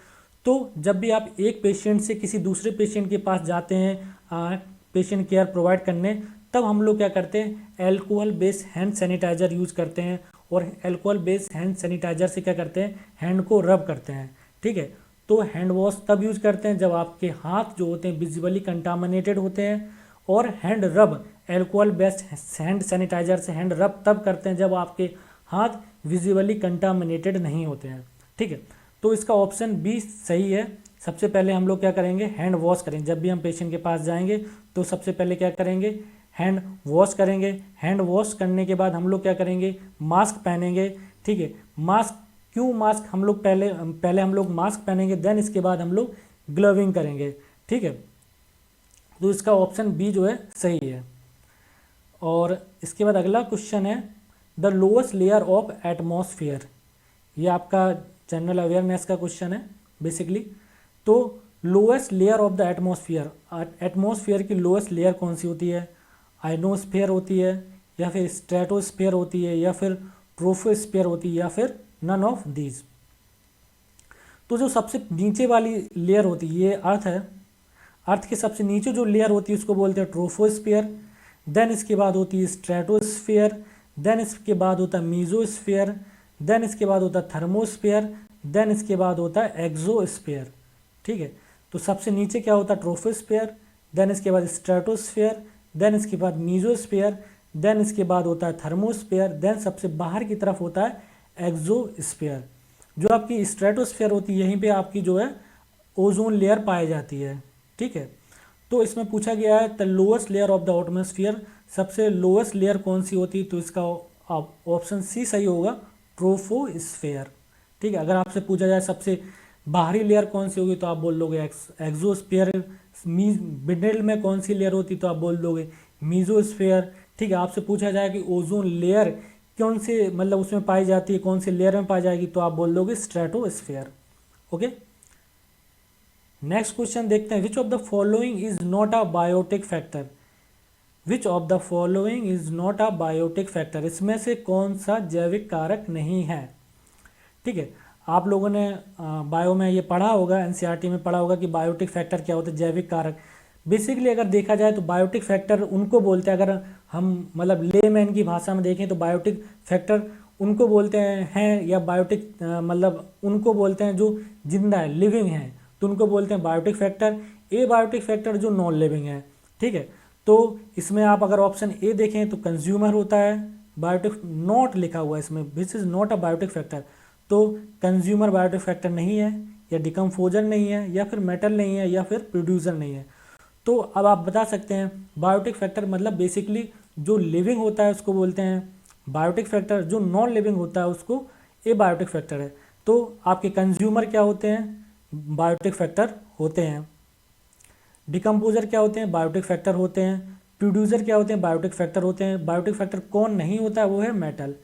तो जब भी आप एक पेशेंट से किसी दूसरे पेशेंट के पास जाते हैं पेशेंट केयर प्रोवाइड करने, तब हम लोग क्या करते हैं, alcohol based hand sanitiser use करते हैं और एल्कोहल बेस्ड हैंड सैनिटाइजर से क्या करते हैं, हैंड को रब करते हैं। ठीक है, तो हैंड वॉश तब यूज करते हैं जब आपके हाथ जो होते हैं विजिबली कंटामिनेटेड होते हैं, और हैंड रब एल्कोहल बेस्ड हैंड सैनिटाइजर से हैंड रब तब करते हैं जब आपके हाथ विजिबली कंटामिनेटेड नहीं होते हैं। ठीक है, तो इसका ऑप्शन बी सही है। सबसे पहले हम लोग क्या करेंगे, हैंड वॉश करेंगे। जब भी हम पेशेंट के पास जाएंगे तो सबसे पहले क्या करेंगे, हैंड वॉश करेंगे। हैंड वॉश करने के बाद हम लोग क्या करेंगे, मास्क पहनेंगे। ठीक है, मास्क क्यों, मास्क हम लोग पहले हम लोग मास्क पहनेंगे, देन इसके बाद हम लोग ग्लविंग करेंगे। ठीक है, तो इसका ऑप्शन बी जो है सही है। और इसके बाद अगला क्वेश्चन है, the lowest layer of atmosphere. ये आपका जनरल अवेयरनेस का क्वेश्चन है बेसिकली। तो lowest layer of the atmosphere, atmosphere की लोएस्ट लेयर कौन सी होती है, आइनोस्फेयर होती है या फिर स्ट्रेटोस्फेयर होती है या फिर ट्रोपोस्फेयर होती है या फिर नन ऑफ दीज। तो जो सबसे नीचे वाली लेयर होती है ये अर्थ है, अर्थ के सबसे नीचे जो लेयर होती है उसको बोलते हैं ट्रोपोस्फेयर। देन इसके बाद होती है स्ट्रेटोस्फेयर, देन इसके बाद होता है मीजोस्फेयर, देन इसके बाद होता है थर्मोस्फेयर, देन इसके बाद होता है एक्सोस्फेयर। ठीक है, तो सबसे नीचे क्या होता है, ट्रोपोस्फेयर, देन इसके बाद स्ट्रेटोस्फेयर, देन इसके बाद मीजोस्फेयर, देन इसके बाद होता है थर्मोस्फेयर, देन सबसे बाहर की तरफ होता है एक्सोस्फेयर। जो आपकी स्ट्रेटोस्फेयर होती है यहीं पे आपकी जो है ओजोन लेयर पाई जाती है। ठीक है, तो इसमें पूछा गया है the lowest layer of the atmosphere, सबसे लोएस्ट लेयर कौन सी होती है, तो इसका ऑप्शन सी सही होगा, ट्रोपोस्फेयर। ठीक है, अगर आपसे पूछा जाए सबसे बाहरी लेयर कौन सी होगी तो आप बोल दोगे एक्सोस्फेयर। मिडिल में कौन सी लेयर होती तो आप बोल दोगे मीजोस्फेयर। ठीक है, आपसे पूछा जाए कि ओजोन लेयर कौन से मतलब उसमें पाई जाती है, कौन से लेयर में पाई जाएगी, तो आप बोल दोगे स्ट्रेटोस्फेयर। ओके, नेक्स्ट क्वेश्चन देखते हैं, which of the following is not a biotic factor. Which of the following is not a biotic factor, इसमें से कौन सा जैविक कारक नहीं है। ठीक है, आप लोगों ने बायो में ये पढ़ा होगा, एनसीईआरटी में पढ़ा होगा कि बायोटिक फैक्टर क्या होता है, जैविक कारक। बेसिकली अगर देखा जाए तो बायोटिक फैक्टर उनको बोलते हैं, अगर हम मतलब लेमैन की भाषा में देखें तो बायोटिक फैक्टर उनको बोलते हैं या बायोटिक मतलब उनको बोलते हैं जो जिंदा है, लिविंग है, तो उनको बोलते हैं बायोटिक फैक्टर। ए बायोटिक फैक्टर जो नॉन लिविंग है। ठीक है, तो इसमें आप अगर ऑप्शन ए देखें तो कंज्यूमर होता है, बायोटिक नॉट लिखा हुआ है इसमें, this is not a biotic factor, तो कंज्यूमर बायोटिक फैक्टर नहीं है, या डिकम्पोजर नहीं है, या फिर मेटल नहीं है, या फिर प्रोड्यूसर नहीं है। तो अब आप बता सकते हैं बायोटिक फैक्टर मतलब बेसिकली जो लिविंग होता है उसको बोलते हैं बायोटिक फैक्टर, जो नॉन लिविंग होता है उसको ए बायोटिक फैक्टर है। तो आपके कंज्यूमर क्या होते हैं, बायोटिक फैक्टर होते हैं। डिकम्पोजर क्या होते हैं, बायोटिक फैक्टर होते हैं। प्रोड्यूसर क्या होते हैं, बायोटिक फैक्टर होते हैं। बायोटिक फैक्टर कौन नहीं होता है, वो है मेटल।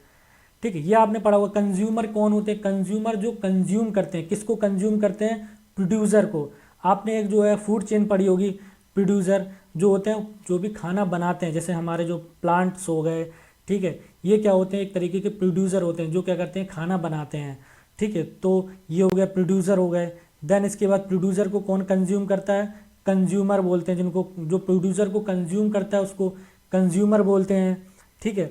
ठीक है, ये आपने पढ़ा होगा। कंज्यूमर कौन होते हैं, कंज्यूमर जो कंज्यूम करते हैं, किसको कंज्यूम करते हैं, प्रोड्यूसर को। आपने एक जो है फूड चेन पढ़ी होगी, प्रोड्यूसर जो होते हैं जो भी खाना बनाते हैं, जैसे हमारे जो प्लांट्स हो गए, ठीक है, ये क्या होते हैं, एक तरीके के प्रोड्यूसर होते हैं जो क्या करते हैं, खाना बनाते हैं। ठीक है, तो ये हो गया प्रोड्यूसर हो गए। देन इसके बाद प्रोड्यूसर को कौन कंज्यूम करता है, कंज्यूमर बोलते हैं, जिनको जो प्रोड्यूसर को कंज्यूम करता है उसको कंज्यूमर बोलते हैं। ठीक है,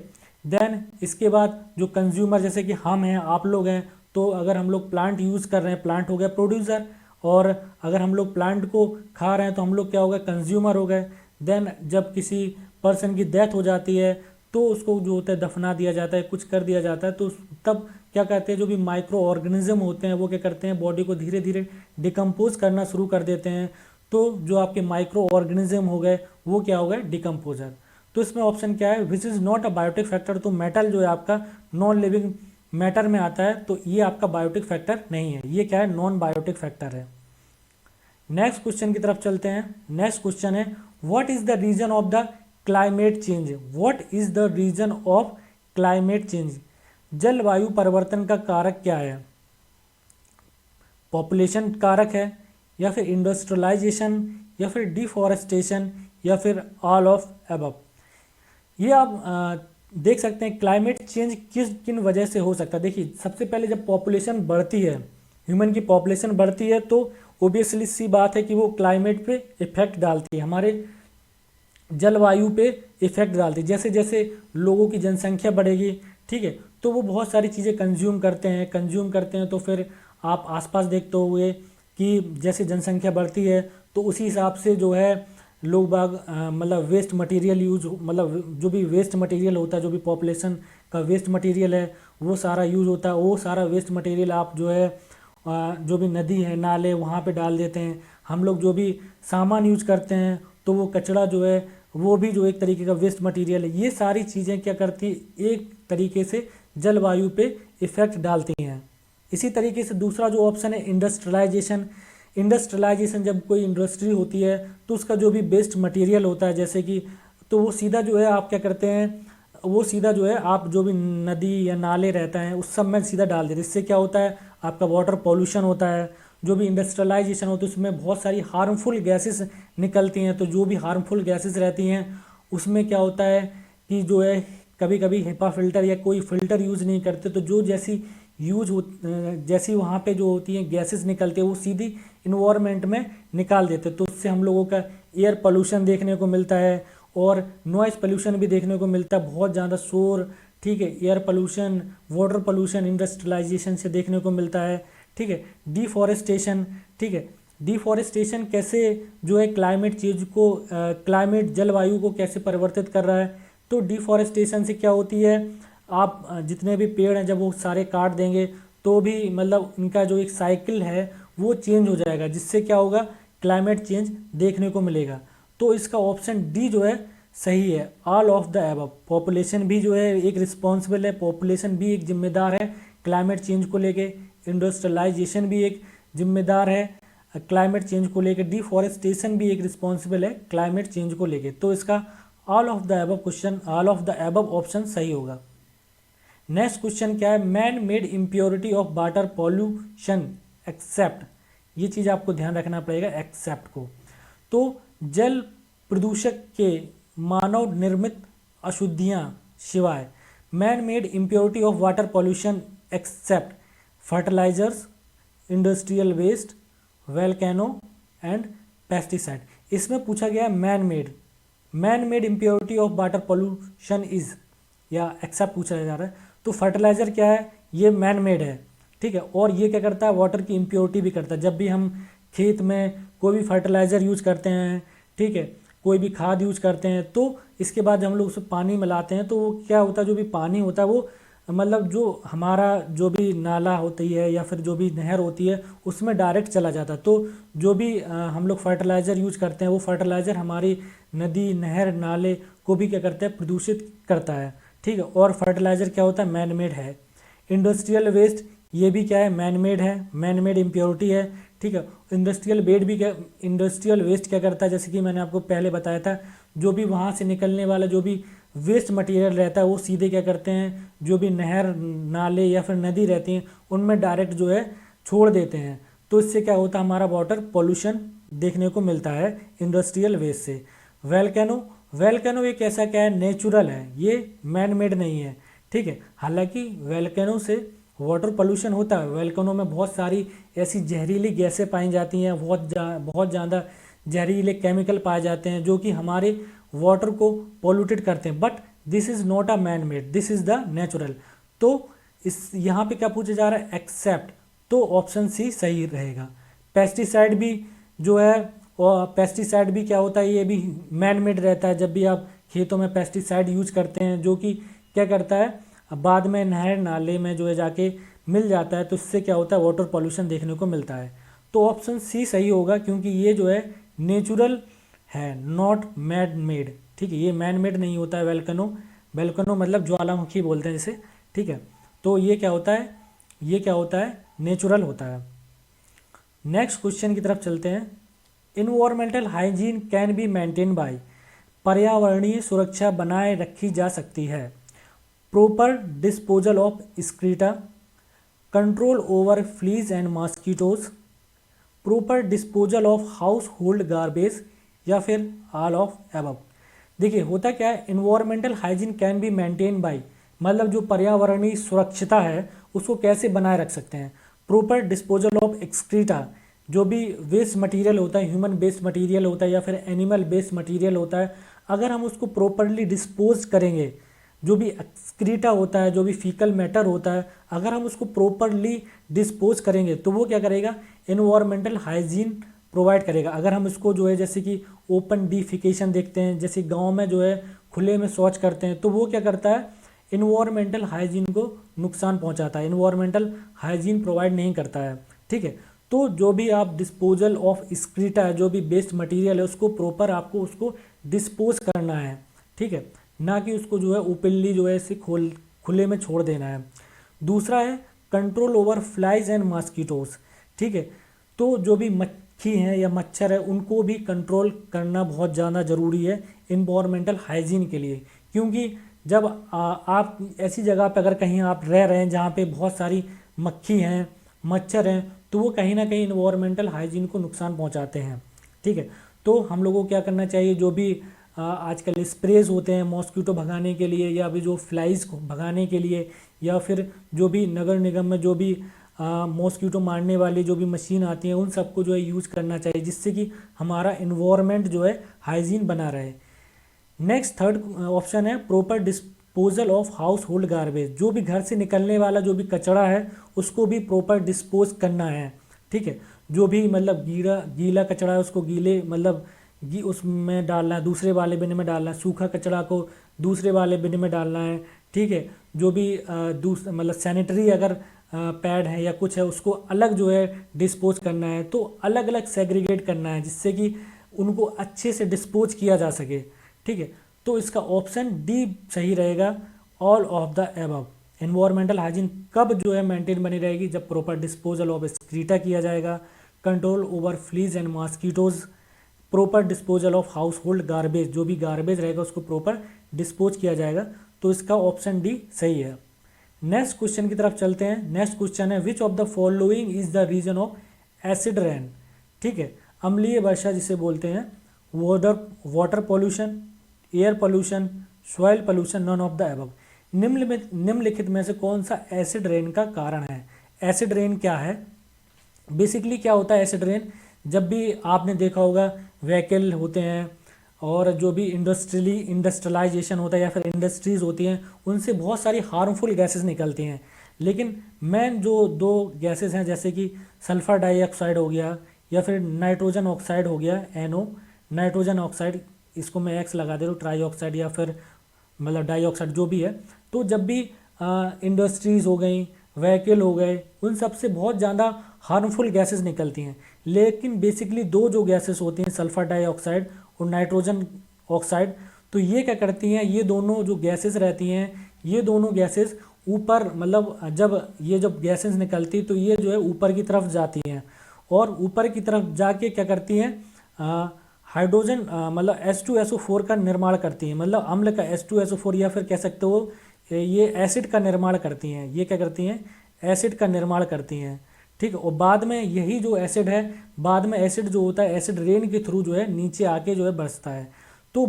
देन इसके बाद जो कंज्यूमर जैसे कि हम हैं, आप लोग हैं, तो अगर हम लोग प्लांट यूज़ कर रहे हैं, प्लांट हो गया प्रोड्यूसर, और अगर हम लोग प्लांट को खा रहे हैं तो हम लोग क्या हो गए, कंज्यूमर हो गए। देन जब किसी पर्सन की डेथ हो जाती है तो उसको जो होता है दफना दिया जाता है, कुछ कर दिया जाता है, तो तब क्या कहते हैं, जो भी माइक्रो ऑर्गेनिज्म होते हैं वो क्या करते हैं, बॉडी को धीरे धीरे डिकम्पोज करना शुरू कर देते हैं। तो जो आपके माइक्रो ऑर्गेनिज्म हो गए वो क्या हो गए, डिकम्पोजर। तो इसमें ऑप्शन क्या है, which is not a biotic factor. तो मेटल जो है आपका नॉन लिविंग मैटर में आता है, तो ये आपका बायोटिक फैक्टर नहीं है, ये क्या है, नॉन बायोटिक फैक्टर है। नेक्स्ट क्वेश्चन की तरफ चलते हैं। नेक्स्ट क्वेश्चन है, what is the reason of the climate change. What is the reason of climate change, जलवायु परिवर्तन का कारक क्या है। पॉपुलेशन कारक है, या फिर इंडस्ट्रियलाइजेशन, या फिर डिफॉरेस्टेशन, या फिर ऑल ऑफ अबव। ये आप देख सकते हैं क्लाइमेट चेंज किस किन वजह से हो सकता है। देखिए, सबसे पहले जब पॉपुलेशन बढ़ती है, ह्यूमन की पॉपुलेशन बढ़ती है, तो ओबियसली सी बात है कि वो क्लाइमेट पे इफेक्ट डालती है, हमारे जलवायु पे इफेक्ट डालती है। जैसे जैसे लोगों की जनसंख्या बढ़ेगी, ठीक है, तो वो बहुत सारी चीज़ें कंज्यूम करते हैं। तो फिर आप आसपास देखते हुए कि जैसे जनसंख्या बढ़ती है तो उसी हिसाब से जो है लोग बाग मतलब वेस्ट मटेरियल यूज, मतलब जो भी वेस्ट मटेरियल होता है, जो भी पॉपुलेशन का वेस्ट मटेरियल है वो सारा यूज होता है। वो सारा वेस्ट मटेरियल आप जो है जो भी नदी है, नाले, वहाँ पे डाल देते हैं। हम लोग जो भी सामान यूज करते हैं तो वो कचरा जो है वो भी जो एक तरीके का वेस्ट मटेरियल है। ये सारी चीज़ें क्या करती, एक तरीके से जलवायु पे इफ़ेक्ट डालती हैं। इसी तरीके से दूसरा जो ऑप्शन है इंडस्ट्रियलाइजेशन। इंडस्ट्रियलाइजेशन, जब कोई इंडस्ट्री होती है तो उसका जो भी वेस्ट मटेरियल होता है, जैसे कि, तो वो सीधा जो है आप क्या करते हैं, वो सीधा जो है आप जो भी नदी या नाले रहता है उस सब में सीधा डाल देते हैं। इससे क्या होता है, आपका वाटर पॉल्यूशन होता है। जो भी इंडस्ट्रियलाइजेशन होती है उसमें बहुत सारी हार्मफुल गैसेस निकलती हैं। तो जो भी हार्मफुल गैसेस रहती हैं उसमें क्या होता है कि जो है कभी कभी हिपा फिल्टर या कोई फ़िल्टर यूज़ नहीं करते, तो जो जैसी वहाँ पे जो होती हैं गैसेस निकलती है वो सीधी इन्वायरमेंट में निकाल देते, तो उससे हम लोगों का एयर पोल्यूशन देखने को मिलता है और नॉइज़ पोल्यूशन भी देखने को मिलता है, बहुत ज़्यादा शोर। ठीक है, air pollution, water pollution industrialisation से देखने को मिलता है। ठीक है, डिफॉरेस्टेशन। ठीक है, डिफॉरेस्टेशन कैसे जो है क्लाइमेट चेंज को, क्लाइमेट जलवायु को कैसे परिवर्तित कर रहा है। तो डिफॉरेस्टेशन से क्या होती है, आप जितने भी पेड़ हैं जब वो सारे काट देंगे तो भी मतलब उनका जो एक साइकिल है वो चेंज हो जाएगा, जिससे क्या होगा, क्लाइमेट चेंज देखने को मिलेगा। तो इसका ऑप्शन डी जो है सही है, all of the above. Population भी जो है एक रिस्पॉन्सिबल है, पॉपुलेशन भी एक जिम्मेदार है क्लाइमेट चेंज को लेके। इंडस्ट्रियलाइजेशन भी एक जिम्मेदार है क्लाइमेट चेंज को लेके। डिफॉरेस्टेशन भी एक रिस्पॉन्सिबल है क्लाइमेट चेंज को लेके। तो इसका all of the above question, all of the above option सही होगा। नेक्स्ट क्वेश्चन क्या है, man made impurity of water pollution except. ये चीज़ आपको ध्यान रखना पड़ेगा, एक्सेप्ट को। तो जल प्रदूषक के मानव निर्मित अशुद्धियाँ सिवाय man made impurity of water pollution except fertilisers, industrial waste, volcano and pesticide. इसमें पूछा गया man made impurity of water pollution is या एक्सेप्ट पूछा जा रहा है। तो फर्टिलाइज़र क्या है, ये मैन मेड है, ठीक है। और ये क्या करता है, वाटर की इम्प्योरिटी भी करता है। जब भी हम खेत में कोई भी फर्टिलाइज़र यूज करते हैं, ठीक है, कोई भी खाद यूज करते हैं, तो इसके बाद हम लोग उसमें पानी मिलाते हैं, तो वो क्या होता है, जो भी पानी होता है वो मतलब जो हमारा जो भी नाला होती है या फिर जो भी नहर होती है उसमें डायरेक्ट चला जाता है। तो जो भी हम लोग फर्टिलाइज़र यूज करते हैं वो फर्टिलाइज़र हमारी नदी, नहर, नाले को भी क्या करता है, प्रदूषित करता है, ठीक है। और फर्टिलाइज़र क्या होता है, मैन मेड है। इंडस्ट्रियल वेस्ट ये भी क्या है, मैन मेड है, मैन मेड इम्प्योरिटी है, ठीक है। इंडस्ट्रियल वेस्ट क्या करता है, जैसे कि मैंने आपको पहले बताया था, जो भी वहाँ से निकलने वाला जो भी वेस्ट मटेरियल रहता है वो सीधे क्या करते हैं, जो भी नहर, नाले या फिर नदी रहती हैं उनमें डायरेक्ट जो है छोड़ देते हैं। तो इससे क्या होता है, हमारा वाटर पॉल्यूशन देखने को मिलता है इंडस्ट्रियल वेस्ट से। वेलकैनो एक ऐसा क्या है, नेचुरल है, ये मैन मेड नहीं है, ठीक है। हालांकि वेलकैनो से वाटर पोल्यूशन होता है। वेलकैनो में बहुत सारी ऐसी जहरीली गैसें पाई जाती हैं, बहुत ज़्यादा जहरीले केमिकल पाए जाते हैं जो कि हमारे वाटर को पोल्यूटेड करते हैं। But this is not a man made, this is the natural. तो इस यहाँ पे क्या पूछा जा रहा है, एक्सेप्ट, तो ऑप्शन सी सही रहेगा। पेस्टिसाइड भी जो है, और पेस्टिसाइड भी क्या होता है, ये भी मैन मेड रहता है। जब भी आप खेतों में पेस्टिसाइड यूज करते हैं जो कि क्या करता है, बाद में नहर नाले में जो है जाके मिल जाता है, तो इससे क्या होता है, वाटर पॉल्यूशन देखने को मिलता है। तो ऑप्शन सी सही होगा, क्योंकि ये जो है नेचुरल है, नॉट मैन मेड, ठीक है। ये मैन मेड नहीं होता है वेलकैनो मतलब ज्वालामुखी बोलते हैं इसे, ठीक है। तो ये क्या होता है, नेचुरल होता है। नेक्स्ट क्वेश्चन की तरफ चलते हैं। Environmental hygiene can be maintain by, पर्यावरणीय सुरक्षा बनाए रखी जा सकती है। Proper disposal of excreta, control over flies and mosquitoes, proper disposal of household garbage, या फिर ऑल ऑफ एबव। देखिए होता क्या है, environmental hygiene can be maintain by मतलब जो पर्यावरणीय सुरक्षता है उसको कैसे बनाए रख सकते हैं। प्रॉपर डिस्पोजल ऑफ एक्सक्रीटा, जो भी वेस्ट मटेरियल होता है, ह्यूमन वेस्ट मटेरियल होता है या फिर एनिमल वेस्ट मटेरियल होता है, अगर हम उसको प्रॉपरली डिस्पोज करेंगे, जो भी एक्सक्रीटा होता है, जो भी फीकल मैटर होता है, अगर हम उसको प्रॉपरली डिस्पोज करेंगे तो वो क्या करेगा, इन्वायरमेंटल हाइजीन प्रोवाइड करेगा। अगर हम इसको जो है जैसे कि ओपन डिफिकेशन देखते हैं, जैसे गांव में जो है खुले में शौच करते हैं, तो वो क्या करता है, इन्वायरमेंटल हाइजीन को नुकसान पहुंचाता है, इन्वायरमेंटल हाइजीन प्रोवाइड नहीं करता है, ठीक है। तो जो भी आप डिस्पोजल ऑफ एक्सक्रीटा है, जो भी वेस्ट मटेरियल है, उसको प्रॉपर आपको उसको डिस्पोज करना है, ठीक है, ना कि उसको जो है ओपनली जो है इसे खुले में छोड़ देना है। दूसरा है control over flies and mosquitoes, ठीक है। तो जो भी मक्खी हैं या मच्छर है उनको भी कंट्रोल करना बहुत ज़्यादा ज़रूरी है इन्वायरमेंटल हाइजीन के लिए, क्योंकि जब आप ऐसी जगह पर अगर कहीं आप रह रहे हैं जहाँ पे बहुत सारी मक्खी हैं, मच्छर हैं, तो वो कहीं ना कहीं इन्वायरमेंटल हाइजीन को नुकसान पहुँचाते हैं, ठीक है। तो हम लोगों को क्या करना चाहिए, जो भी आजकल स्प्रेज होते हैं मॉस्किटो भगाने के लिए या भी जो फ्लाइज को भगाने के लिए, या फिर जो भी नगर निगम में जो भी मॉस्किटो मारने वाली जो भी मशीन आती हैं उन सबको जो है यूज़ करना चाहिए, जिससे कि हमारा इन्वायरमेंट जो है हाइजीन बना रहे। नेक्स्ट थर्ड ऑप्शन है proper disposal of household garbage, जो भी घर से निकलने वाला जो भी कचरा है उसको भी प्रॉपर डिस्पोज करना है, ठीक है। जो भी मतलब गीला कचरा है उसको गीले मतलब उसमें डालना है, दूसरे वाले बिन में डालना है, सूखा कचरा को दूसरे वाले बिन में डालना है, ठीक है। जो भी मतलब सैनिटरी अगर पैड है या कुछ है उसको अलग जो है डिस्पोज करना है, तो अलग अलग सेग्रीगेट करना है जिससे कि उनको अच्छे से डिस्पोज किया जा सके, ठीक है। तो इसका ऑप्शन डी सही रहेगा, all of the above. Environmental hygiene कब जो है मेंटेन बनी रहेगी, जब प्रॉपर डिस्पोजल ऑफ एक्सक्रीटा किया जाएगा, control over flies and mosquitoes, proper disposal of household garbage, जो भी गार्बेज रहेगा उसको प्रॉपर डिस्पोज किया जाएगा। तो इसका ऑप्शन डी सही है। नेक्स्ट क्वेश्चन की तरफ चलते हैं। नेक्स्ट क्वेश्चन है which of the following is the reason of acid rain, ठीक है। अम्लीय वर्षा जिसे बोलते हैं, water pollution, air pollution, soil pollution, none of the above. निम्नलिखित में से कौन सा एसिड रेन का कारण है? एसिड रेन क्या है? बेसिकली क्या होता है एसिड रेन? जब भी आपने देखा होगा व्हीकल होते हैं और जो भी इंडस्ट्रियलाइजेशन होता है या फिर इंडस्ट्रीज़ होती हैं, उनसे बहुत सारी हार्मफुल गैसेस निकलती हैं। लेकिन मेन जो दो गैसेस हैं, जैसे कि सल्फ़र डाइऑक्साइड हो गया या फिर नाइट्रोजन ऑक्साइड हो गया, NO, नाइट्रोजन ऑक्साइड, इसको मैं X लगा दे रहा हूँ, ट्राई ऑक्साइड या फिर मतलब डाइऑक्साइड जो भी है। तो जब भी इंडस्ट्रीज़ हो गई, व्हीकल हो गए, उन सब से बहुत ज़्यादा हार्मफुल गैसेस निकलती हैं। लेकिन बेसिकली दो जो गैसेस होती हैं, सल्फ़र डाइऑक्साइड और नाइट्रोजन ऑक्साइड, तो ये क्या करती हैं, ये दोनों जो गैसेस रहती हैं, ये दोनों गैसेस ऊपर मतलब जब गैसेस निकलती तो ये जो है ऊपर की तरफ जाती हैं और ऊपर की तरफ जाके क्या करती हैं, हाइड्रोजन मतलब H2SO4 का निर्माण करती हैं, मतलब अम्ल का H2SO4, या फिर कह सकते हो ये एसिड का निर्माण करती हैं। ये क्या करती हैं? एसिड का निर्माण करती हैं, ठीक है। और बाद में यही जो एसिड है, बाद में एसिड जो होता है, एसिड रेन के थ्रू जो है नीचे आके जो है बरसता है। तो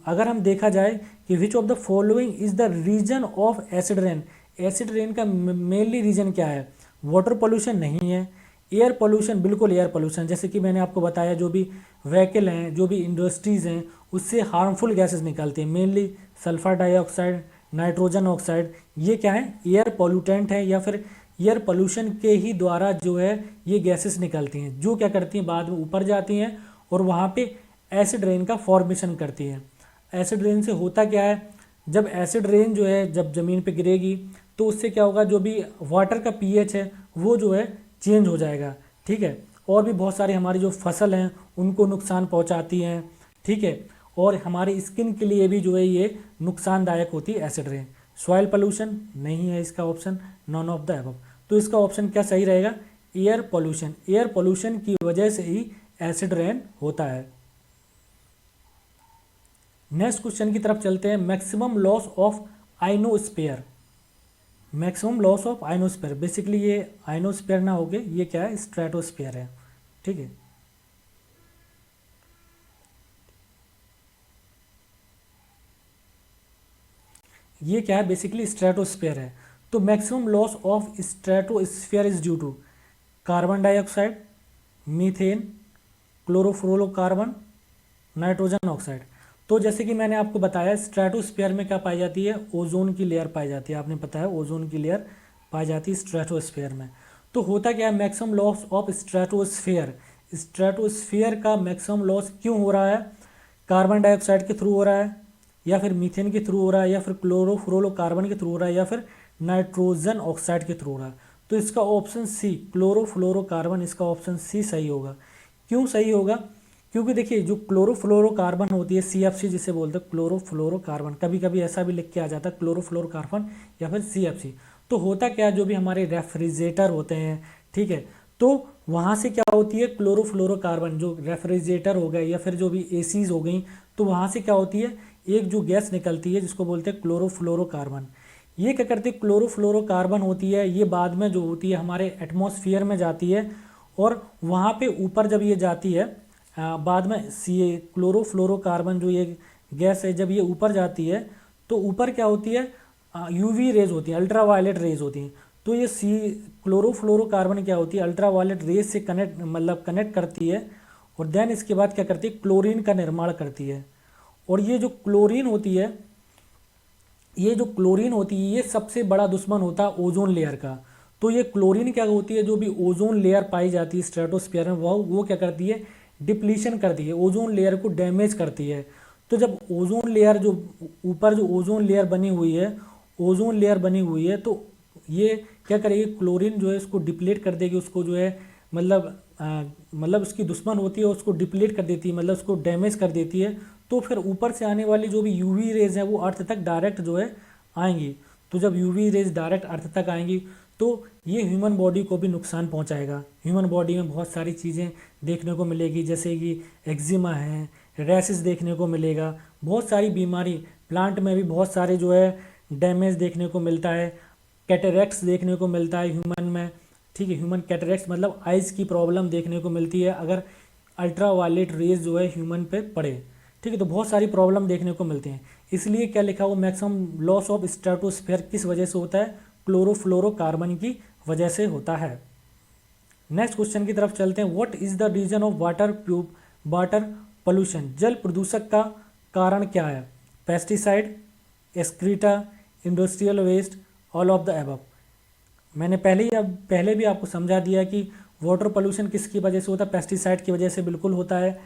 अगर हम देखा जाए कि which of the following is the reason of acid rain, acid rain का मेनली रीजन क्या है? वाटर पोल्यूशन नहीं है, एयर पोल्यूशन, बिल्कुल एयर पोल्यूशन, जैसे कि मैंने आपको बताया जो भी व्हीकल हैं, जो भी इंडस्ट्रीज़ हैं, उससे हार्मफुल गैसेस निकलती हैं, mainly sulphur dioxide, nitrogen oxide, ये क्या है? एयर पोल्यूटेंट है या फिर एयर पोल्यूशन के ही द्वारा जो है ये गैसेस निकलती हैं, जो क्या करती हैं, बाद में ऊपर जाती हैं और वहाँ पे एसिड रेन का फॉर्मेशन करती है। एसिड रेन से होता क्या है, जब एसिड रेन जो है जब ज़मीन पे गिरेगी तो उससे क्या होगा, जो भी वाटर का pH है वो जो है चेंज हो जाएगा, ठीक है। और भी बहुत सारी हमारी जो फसल हैं उनको नुकसान पहुंचाती हैं, ठीक है। और हमारी स्किन के लिए भी जो है ये नुकसानदायक होती है एसिड रेन। सॉइल पोल्यूशन नहीं है इसका option, non of the above. तो इसका ऑप्शन क्या सही रहेगा? Air pollution. एयर पोल्यूशन की वजह से ही एसिड रेन होता है। नेक्स्ट क्वेश्चन की तरफ चलते हैं। Maximum loss of ionosphere, maximum loss of ionosphere, basically ये आइनोस्फीयर ना होके ये क्या है? स्ट्रेटोस्फीयर है, ठीक है। ये क्या है? बेसिकली स्ट्रेटोस्फीयर है। तो maximum loss of stratosphere is due to carbon dioxide, methane, chlorofluorocarbon, nitrogen oxide. तो जैसे कि मैंने आपको बताया स्ट्रेटोस्फीयर में क्या पाई जाती है? ओजोन की लेयर पाई जाती है। आपने पता है ओजोन की लेयर पाई जाती है स्ट्रेटोस्फीयर में। तो होता क्या है? Maximum loss of stratosphere, stratosphere का मैक्सिमम लॉस क्यों हो रहा है? कार्बन डाइऑक्साइड के थ्रू हो रहा है, या फिर मीथेन के थ्रू हो रहा है, या फिर क्लोरोफ्लोरोकार्बन के थ्रू हो रहा है, या फिर नाइट्रोजन ऑक्साइड के थ्रू हो रहा है। तो इसका ऑप्शन सी, क्लोरोफ्लोरोकार्बन, इसका ऑप्शन सी सही होगा। क्यों सही होगा? क्योंकि देखिए जो क्लोरोफ्लोरोकार्बन होती है, CFC जिसे बोलते हैं क्लोरोफ्लोरोकार्बन, कभी कभी ऐसा भी लिख के आ जाता है क्लोरोफ्लोरोकार्बन या फिर CFC। तो होता क्या है, जो भी हमारे रेफ्रिजरेटर होते हैं, ठीक है, तो वहाँ से क्या होती है? क्लोरोफ्लोरोकार्बन, जो रेफ्रिजरेटर हो गए या फिर जो भी ACs हो गई, तो वहाँ से क्या होती है? एक जो गैस निकलती है जिसको बोलते हैं क्लोरोफ्लोरोकार्बन। ये क्या करती है? क्लोरोफ्लोरोकार्बन होती है, ये बाद में जो होती है हमारे एटमॉस्फेयर में जाती है और वहाँ पे ऊपर जब ये जाती है बाद में क्लोरोफ्लोरोकार्बन जो ये गैस है, जब ये ऊपर जाती है तो ऊपर क्या होती है? UV रेज होती है, अल्ट्रा वायलेट रेज होती हैं। तो ये क्लोरोफ्लोरोकार्बन क्या होती है? अल्ट्रा वायलेट रेज से कनेक्ट करती है और देन इसके बाद क्या करती है? क्लोरीन का निर्माण करती है। और ये जो क्लोरीन होती है, ये सबसे बड़ा दुश्मन होता है ओजोन लेयर का। तो ये क्लोरीन क्या होती है? जो भी ओजोन लेयर पाई जाती है स्ट्रेटोस्फीयर में, वो क्या करती है? डिप्लीशन करती है, ओजोन लेयर को डैमेज करती है। तो जब ओजोन लेयर जो ऊपर जो ओजोन लेयर बनी हुई है, तो ये क्या करेगी? क्लोरीन जो है उसको डिप्लीट कर देगी, उसको जो है मतलब उसकी दुश्मन होती है, उसको डिप्लीट कर देती है, मतलब उसको डैमेज कर देती है। तो फिर ऊपर से आने वाली जो भी UV रेज हैं वो अर्थ तक डायरेक्ट जो है आएंगी। तो जब UV रेज डायरेक्ट अर्थ तक आएंगी तो ये ह्यूमन बॉडी को भी नुकसान पहुंचाएगा। ह्यूमन बॉडी में बहुत सारी चीज़ें देखने को मिलेगी, जैसे कि एक्जिमा है, रैशेस देखने को मिलेगा, बहुत सारी बीमारी, प्लांट में भी बहुत सारे जो है डैमेज देखने को मिलता है, कैटरेक्ट्स देखने को मिलता है ह्यूमन में, ठीक है। ह्यूमन कैटरेक्ट्स मतलब आइज़ की प्रॉब्लम देखने को मिलती है अगर अल्ट्रा वायलेट रेज जो है ह्यूमन पे पड़े, ठीक है। तो बहुत सारी प्रॉब्लम देखने को मिलती हैं, इसलिए क्या लिखा हुआ मैक्सिमम लॉस ऑफ स्ट्रेटोस्फेयर किस वजह से होता है, क्लोरोफ्लोरोकार्बन की वजह से होता है। नेक्स्ट क्वेश्चन की तरफ चलते हैं। What is the reason of water pollution, जल प्रदूषक का कारण क्या है, pesticide, excreta, industrial waste, all of the above. मैंने पहले भी आपको समझा दिया कि वाटर पोल्यूशन किसकी वजह से होता है, पेस्टिसाइड की वजह से बिल्कुल होता है।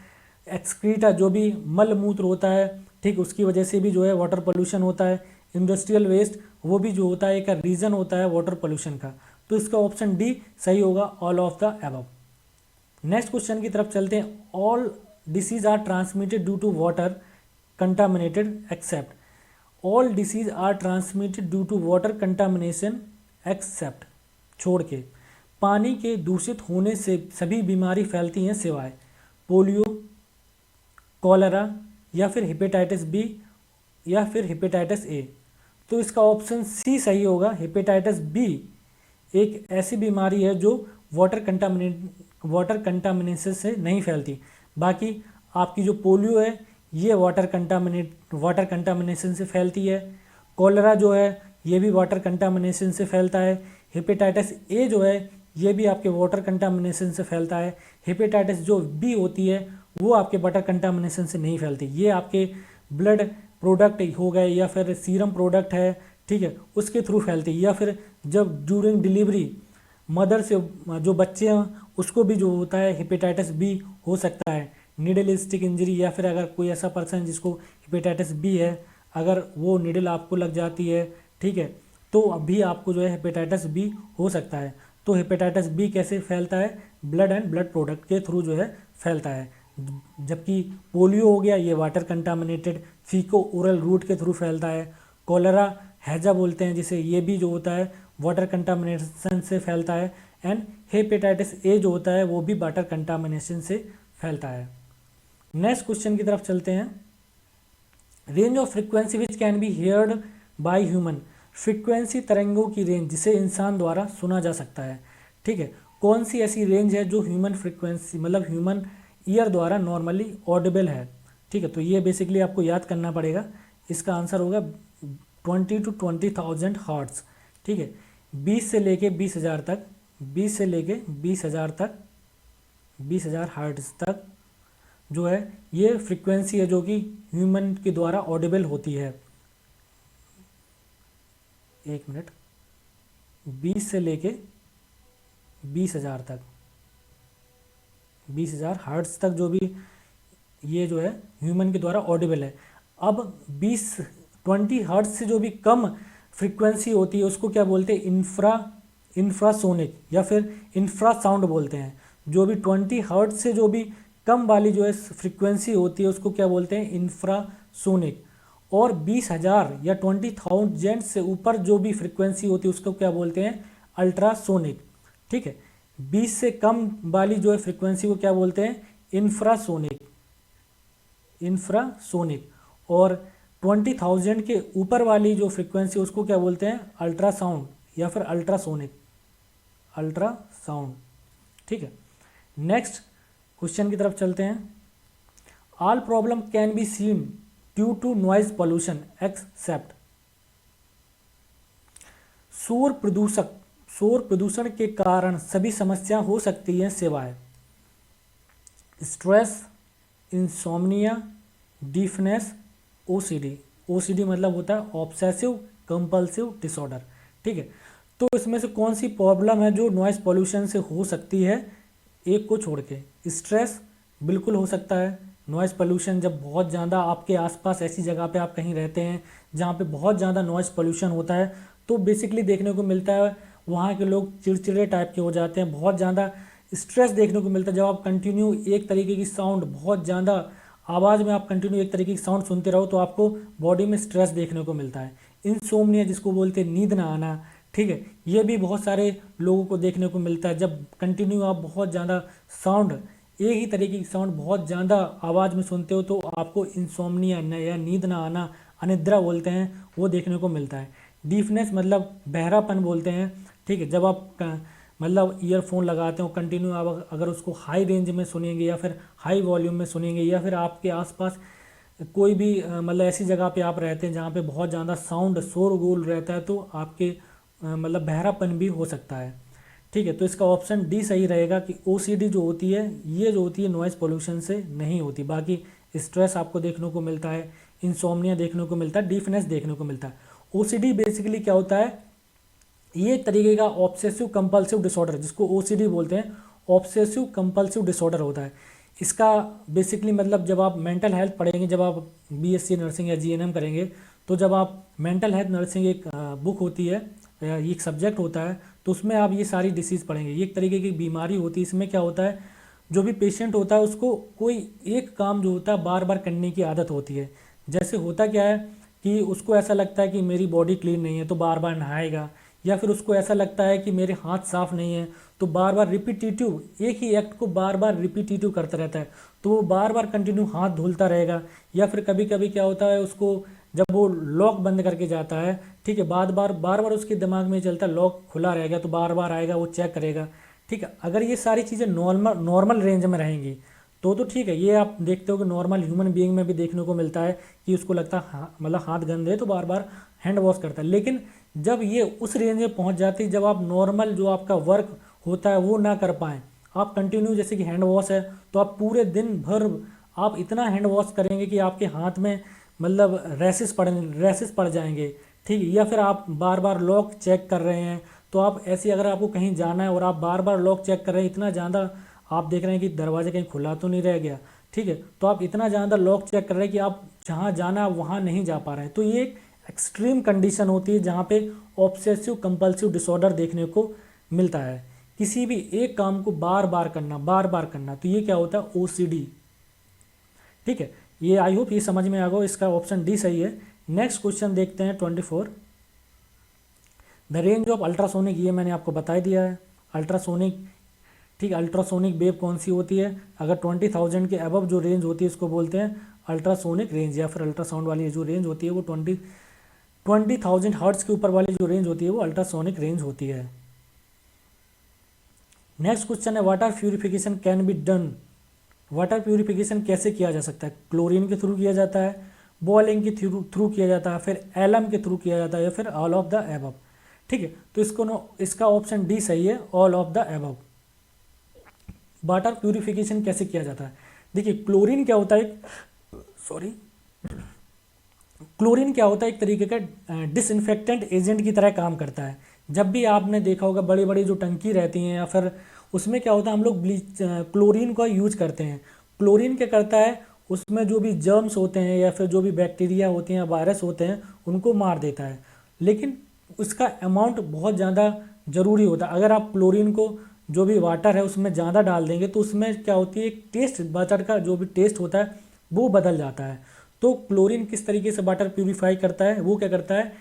एक्सक्रीटा जो भी मल मूत्र होता है, ठीक, उसकी वजह से भी जो है वाटर पोल्यूशन होता है। इंडस्ट्रियल वेस्ट वो भी जो होता है एक रीज़न होता है वाटर पोल्यूशन का। तो इसका ऑप्शन डी सही होगा, all of the above. Next question की तरफ चलते हैं। All disease are transmitted due to water contaminated except, all disease are transmitted due to water contamination except, छोड़ के पानी के दूषित होने से सभी बीमारी फैलती हैं सिवाय पोलियो, कॉलेरा या फिर हेपेटाइटिस बी या फिर हेपेटाइटिस ए। तो इसका ऑप्शन सी सही होगा, हेपेटाइटिस बी एक ऐसी बीमारी है जो वाटर कंटामिनेशन से नहीं फैलती। बाकी आपकी जो पोलियो है ये वाटर कंटामिनेशन से फैलती है। कॉलेरा जो है ये भी वाटर कंटामिनेशन से फैलता है। हेपेटाइटिस ए जो है ये भी आपके वाटर कंटामिनेशन से फैलता है। हेपेटाइटिस जो बी होती है वो आपके वाटर कंटामिनेशन से नहीं फैलती, ये आपके ब्लड प्रोडक्ट हो गए या फिर सीरम प्रोडक्ट है, ठीक है, उसके थ्रू फैलती है। या फिर जब ड्यूरिंग डिलीवरी मदर से जो बच्चे हैं उसको भी जो होता है हेपेटाइटिस बी हो सकता है, नीडल स्टिक इंजरी, या फिर अगर कोई ऐसा पर्सन जिसको हेपेटाइटिस बी है अगर वो नीडल आपको लग जाती है, ठीक है, तो अभी आपको जो है हेपेटाइटिस बी हो सकता है। तो हेपेटाइटिस बी कैसे फैलता है, ब्लड एंड ब्लड प्रोडक्ट के थ्रू जो है फैलता है। जबकि पोलियो हो गया ये वाटर कंटामिनेटेड फीको ओरल रूट के थ्रू फैलता है। कॉलेरा हैजा बोलते हैं जिसे, ये भी जो होता है वाटर कंटामिनेशन से फैलता है। एंड हेपेटाइटिस ए जो होता है वो भी वाटर कंटामिनेशन से फैलता है। नेक्स्ट क्वेश्चन की तरफ चलते हैं। Range of frequency which can be heard by human, frequency तरंगों की रेंज जिसे इंसान द्वारा सुना जा सकता है, ठीक है, कौन सी ऐसी रेंज है जो ह्यूमन फ्रीक्वेंसी मतलब ह्यूमन ईयर द्वारा नॉर्मली ऑडिबल है, ठीक है। तो ये बेसिकली आपको याद करना पड़ेगा, इसका आंसर होगा 20 to 20,000 हर्ट्ज, ठीक है। 20 से लेके 20,000 तक, 20 से लेके 20,000 तक, 20,000 हर्ट्ज तक जो है ये फ्रीक्वेंसी है जो कि ह्यूमन के द्वारा ऑडिबल होती है। एक मिनट, 20 से लेके 20,000 तक, 20,000 हर्ट्ज तक जो भी ये जो है ह्यूमन के द्वारा ऑडिबल है। अब 20 हर्ट्ज से जो भी कम फ्रीक्वेंसी होती है उसको क्या बोलते हैं, इंफ्रासोनिक या फिर इंफ्रासाउंड बोलते हैं। जो भी 20 हर्ट्ज से जो भी कम वाली जो है फ्रीक्वेंसी होती है उसको क्या बोलते हैं, इंफ्रासोनिक। और 20,000 या 20,000 से ऊपर जो भी फ्रीक्वेंसी होती है उसको क्या बोलते हैं, अल्ट्रासोनिक, ठीक है। 20 से कम वाली जो है फ्रीक्वेंसी को क्या बोलते हैं, इंफ्रासोनिक, और 20,000 के ऊपर वाली जो फ्रीक्वेंसी उसको क्या बोलते हैं, अल्ट्रासाउंड या फिर अल्ट्रासोनिक, ठीक है। नेक्स्ट क्वेश्चन की तरफ चलते हैं। All problem can be seen due to noise pollution except, शोर प्रदूषण के कारण सभी समस्या हो सकती हैं सिवाय स्ट्रेस, इंसोम्निया, डीफनेस, ओसीडी मतलब होता है ऑब्सेसिव कंपल्सिव डिसऑर्डर, ठीक है। तो इसमें से कौन सी प्रॉब्लम है जो नॉइज पोल्यूशन से हो सकती है, एक को छोड़ के। स्ट्रेस बिल्कुल हो सकता है, नॉइज़ पोल्यूशन जब बहुत ज़्यादा आपके आसपास ऐसी जगह पे आप कहीं रहते हैं जहाँ पे बहुत ज़्यादा नॉइज़ पोल्यूशन होता है तो बेसिकली देखने को मिलता है वहाँ के लोग चिड़चिड़े टाइप के हो जाते हैं, बहुत ज़्यादा स्ट्रेस देखने को मिलता है। जब आप कंटिन्यू एक तरीके की साउंड, बहुत ज़्यादा आवाज़ में आप कंटिन्यू एक तरीके की साउंड सुनते रहो तो आपको बॉडी में स्ट्रेस देखने को मिलता है। इंसोम्निया जिसको बोलते हैं नींद ना आना, ठीक है, ये भी बहुत सारे लोगों को देखने को मिलता है। जब कंटिन्यू आप बहुत ज़्यादा साउंड, एक ही तरीके की साउंड बहुत ज़्यादा आवाज़ में सुनते हो तो आपको इंसोम्निया या नींद ना आना, अनिद्रा बोलते हैं, वो देखने को मिलता है। डीफनेस मतलब बहरापन बोलते हैं, ठीक है। जब आप मतलब ईयरफोन लगाते हो कंटिन्यू आप अगर उसको हाई रेंज में सुनेंगे या फिर हाई वॉल्यूम में सुनेंगे या फिर आपके आसपास कोई भी मतलब ऐसी जगह पे आप रहते हैं जहाँ पे बहुत ज़्यादा साउंड शोरगुल रहता है तो आपके मतलब बहरापन भी हो सकता है। ठीक है, तो इसका ऑप्शन डी सही रहेगा कि ओसीडी जो होती है ये जो होती है नॉइज़ पोल्यूशन से नहीं होती। बाकी स्ट्रेस आपको देखने को मिलता है, इंसोम्निया देखने को मिलता है, डीफनेस देखने को मिलता है। ओसीडी बेसिकली क्या होता है, ये एक तरीके का ऑब्सेसिव कंपल्सिव डिसऑर्डर जिसको ओसीडी बोलते हैं, ऑब्सेसिव कंपल्सिव डिसऑर्डर होता है। इसका बेसिकली मतलब जब आप मेंटल हेल्थ पढ़ेंगे, जब आप बीएससी नर्सिंग या जीएनएम करेंगे, तो जब आप मेंटल हेल्थ नर्सिंग एक बुक होती है, ये एक सब्जेक्ट होता है, तो उसमें आप ये सारी डिसीज़ पढ़ेंगे। ये एक तरीके की बीमारी होती है। इसमें क्या होता है, जो भी पेशेंट होता है उसको कोई एक काम जो होता है बार बार करने की आदत होती है। जैसे होता क्या है कि उसको ऐसा लगता है कि मेरी बॉडी क्लीन नहीं है तो बार बार नहाएगा, या फिर उसको ऐसा लगता है कि मेरे हाथ साफ नहीं है तो बार बार रिपीटिटिव एक ही एक्ट को बार बार रिपीटिटिव करता रहता है, तो वो बार बार कंटिन्यू हाथ धुलता रहेगा। या फिर कभी कभी क्या होता है, उसको जब वो लॉक बंद करके जाता है, ठीक है, बार बार उसके दिमाग में चलता है लॉक खुला रहेगा तो बार बार आएगा वो चेक करेगा। ठीक है, अगर ये सारी चीज़ें नॉर्मल नॉर्मल रेंज में रहेंगी तो ठीक है, ये आप देखते हो कि नॉर्मल ह्यूमन बीइंग में भी देखने को मिलता है कि उसको लगता है हाँ मतलब हाथ गंदे है तो बार बार हैंड वॉश करता है। लेकिन जब ये उस रेंज में पहुंच जाती है जब आप नॉर्मल जो आपका वर्क होता है वो ना कर पाएँ, आप कंटिन्यू जैसे कि हैंड वॉश है तो आप पूरे दिन भर आप इतना हैंड वॉश करेंगे कि आपके हाथ में मतलब रैसेस पड़ जाएंगे। ठीक है, या फिर आप बार बार लॉक चेक कर रहे हैं, तो आप ऐसी अगर आपको कहीं जाना है और आप बार बार लॉक चेक कर रहे हैं, इतना ज़्यादा आप देख रहे हैं कि दरवाजा कहीं खुला तो नहीं रह गया, ठीक है, तो आप इतना ज़्यादा लॉक चेक कर रहे हैं कि आप जहाँ जाना है वहाँ नहीं जा पा रहे हैं। तो ये एक एक्सट्रीम कंडीशन होती है जहाँ पे ऑब्सेसिव कंपल्सिव डिसऑर्डर देखने को मिलता है। किसी भी एक काम को बार बार करना, तो ये क्या होता है, ओसीडी। ठीक है, ये आई होप ये समझ में आ गया, इसका ऑप्शन डी सही है। नेक्स्ट क्वेश्चन देखते हैं 24। द रेंज ऑफ अल्ट्रासोनिक, ये मैंने आपको बता ही दिया है अल्ट्रासोनिक। ठीक, अल्ट्रासोनिक वेव कौन सी होती है, अगर 20,000 के अबव जो रेंज होती है इसको बोलते हैं अल्ट्रासोनिक रेंज, या फिर अल्ट्रासाउंड वाली जो रेंज होती है वो 20,000 हर्ट्ज के ऊपर वाली जो रेंज होती है वो अल्ट्रासोनिक रेंज होती है। नेक्स्ट क्वेश्चन है water purification can be done, water purification कैसे किया जा सकता है, क्लोरीन के थ्रू किया जाता है, बॉइलिंग के थ्रू किया जाता है, फिर एलम के थ्रू किया जाता है, या फिर ऑल ऑफ द एबव। ठीक है, तो इसका ऑप्शन डी सही है, all of the above. Water purification कैसे किया जाता है, देखिए क्लोरीन क्या होता है, क्लोरीन क्या होता है, एक तरीके का डिसइंफेक्टेंट एजेंट की तरह काम करता है। जब भी आपने देखा होगा बड़ी बड़ी जो टंकी रहती हैं या फिर उसमें क्या होता है, हम लोग क्लोरीन का यूज करते हैं। क्लोरीन क्या करता है, उसमें जो भी जर्म्स होते हैं या फिर जो भी बैक्टीरिया होते हैं या वायरस होते हैं उनको मार देता है, लेकिन उसका अमाउंट बहुत ज़्यादा ज़रूरी होता है। अगर आप क्लोरीन को जो भी वाटर है उसमें ज़्यादा डाल देंगे तो उसमें क्या होती है, एक टेस्ट, वाटर का जो भी टेस्ट होता है वो बदल जाता है। तो क्लोरीन किस तरीके से वाटर प्यूरिफाई करता है, वो क्या करता है,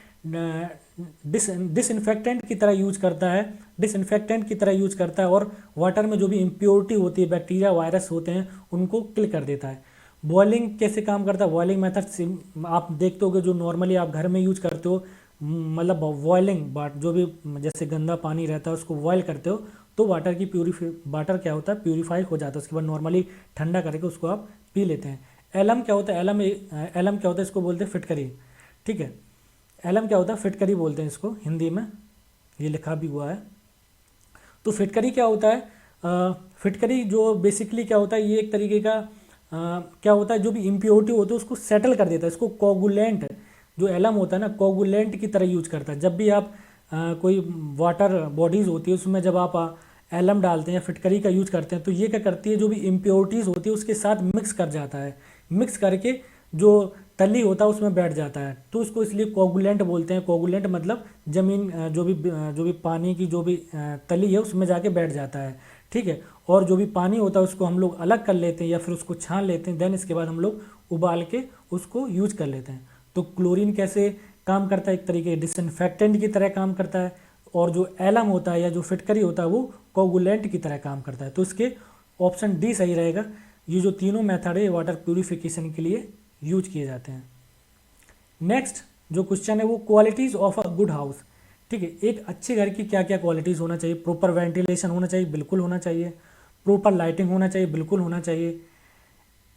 डिसइंफेक्टेंट की तरह यूज करता है, डिसइंफेक्टेंट की तरह यूज करता है और वाटर में जो भी इम्प्योरिटी होती है, बैक्टीरिया वायरस होते हैं उनको किल कर देता है। बॉइलिंग कैसे काम करता है, बॉइलिंग मेथड आप देखते होगे जो नॉर्मली आप घर में यूज करते हो, मतलब बॉइलिंग जो भी जैसे गंदा पानी रहता है उसको बॉयल करते हो तो वाटर क्या होता है, प्यूरिफाई हो जाता है। उसके बाद नॉर्मली ठंडा करके उसको आप पी लेते हैं। एलम क्या होता है, एलम क्या होता है, इसको बोलते हैं फिटकरी। ठीक है, एलम क्या होता है, फिटकरी बोलते हैं इसको हिंदी में, ये लिखा भी हुआ है। तो फिटकरी क्या होता है, फिटकरी जो बेसिकली क्या होता है, ये एक तरीके का क्या होता है, जो भी इम्प्योरिटी होती है उसको सेटल कर देता है। इसको कोगुलेंट, जो एलम होता है ना, कोगुलेंट की तरह यूज करता है। जब भी आप कोई वाटर बॉडीज़ होती है उसमें जब आप एलम डालते हैं, फिटकरी का यूज करते हैं, तो ये क्या करती है, जो भी इम्प्योरिटीज़ होती है उसके साथ मिक्स कर जाता है, मिक्स करके जो तली होता है उसमें बैठ जाता है, तो उसको इसलिए कोगुलेंट बोलते हैं। कोगुलेंट मतलब जमीन जो भी पानी की जो भी तली है उसमें जाके बैठ जाता है। ठीक है, और जो भी पानी होता है उसको हम लोग अलग कर लेते हैं या फिर उसको छान लेते हैं, देन इसके बाद हम लोग उबाल के उसको यूज कर लेते हैं। तो क्लोरीन कैसे काम करता है, एक तरीके डिसइंफेक्टेंट की तरह काम करता है, और जो एलम होता है या जो फिटकरी होता है वो कोगुलेंट की तरह काम करता है। तो इसके ऑप्शन डी सही रहेगा। ये जो तीनों मेथड है वाटर प्यूरिफिकेशन के लिए यूज किए जाते हैं। नेक्स्ट जो क्वेश्चन है वो qualities of a good house. ठीक है, एक अच्छे घर की क्या क्या क्वालिटीज़ होना चाहिए, प्रॉपर वेंटिलेशन होना चाहिए, बिल्कुल होना चाहिए, प्रॉपर लाइटिंग होना चाहिए, बिल्कुल होना चाहिए,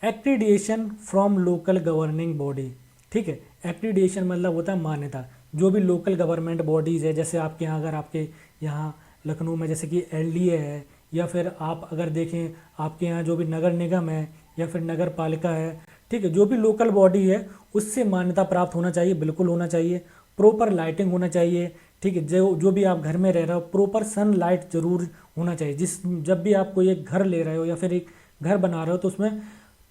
accreditation from local governing body. ठीक है, एक्रीडिएशन मतलब होता है मान्यता। जो भी लोकल गवर्नमेंट बॉडीज़ है, जैसे आपके यहाँ, अगर आपके यहाँ लखनऊ में जैसे कि एलडीए है, या फिर आप अगर देखें आपके यहाँ जो भी नगर निगम है या फिर नगर पालिका है, ठीक है, जो भी लोकल बॉडी है उससे मान्यता प्राप्त होना चाहिए, बिल्कुल होना चाहिए। प्रॉपर लाइटिंग होना चाहिए। ठीक है, जो भी आप घर में रह रहे हो प्रॉपर सन लाइट जरूर होना चाहिए। जब भी आप कोई एक घर ले रहे हो या फिर एक घर बना रहे हो तो उसमें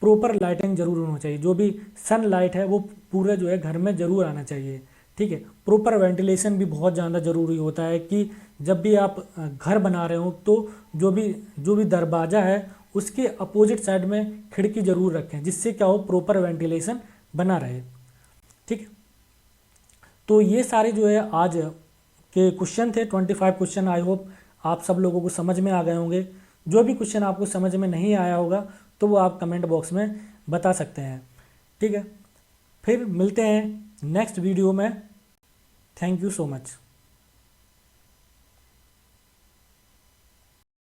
प्रॉपर लाइटिंग जरूर होना चाहिए। जो भी सन लाइट है वो पूरे जो है घर में ज़रूर आना चाहिए। ठीक है, प्रॉपर वेंटिलेशन भी बहुत ज़्यादा ज़रूरी होता है कि जब भी आप घर बना रहे हो तो जो भी दरवाज़ा है उसके अपोजिट साइड में खिड़की ज़रूर रखें, जिससे क्या हो, प्रॉपर वेंटिलेशन बना रहे। ठीक है, तो ये सारे जो है आज के क्वेश्चन थे, 25 क्वेश्चन। आई होप आप सब लोगों को समझ में आ गए होंगे। जो भी क्वेश्चन आपको समझ में नहीं आया होगा तो वो आप कमेंट बॉक्स में बता सकते हैं। ठीक है, फिर मिलते हैं नेक्स्ट वीडियो में। Thank you so much.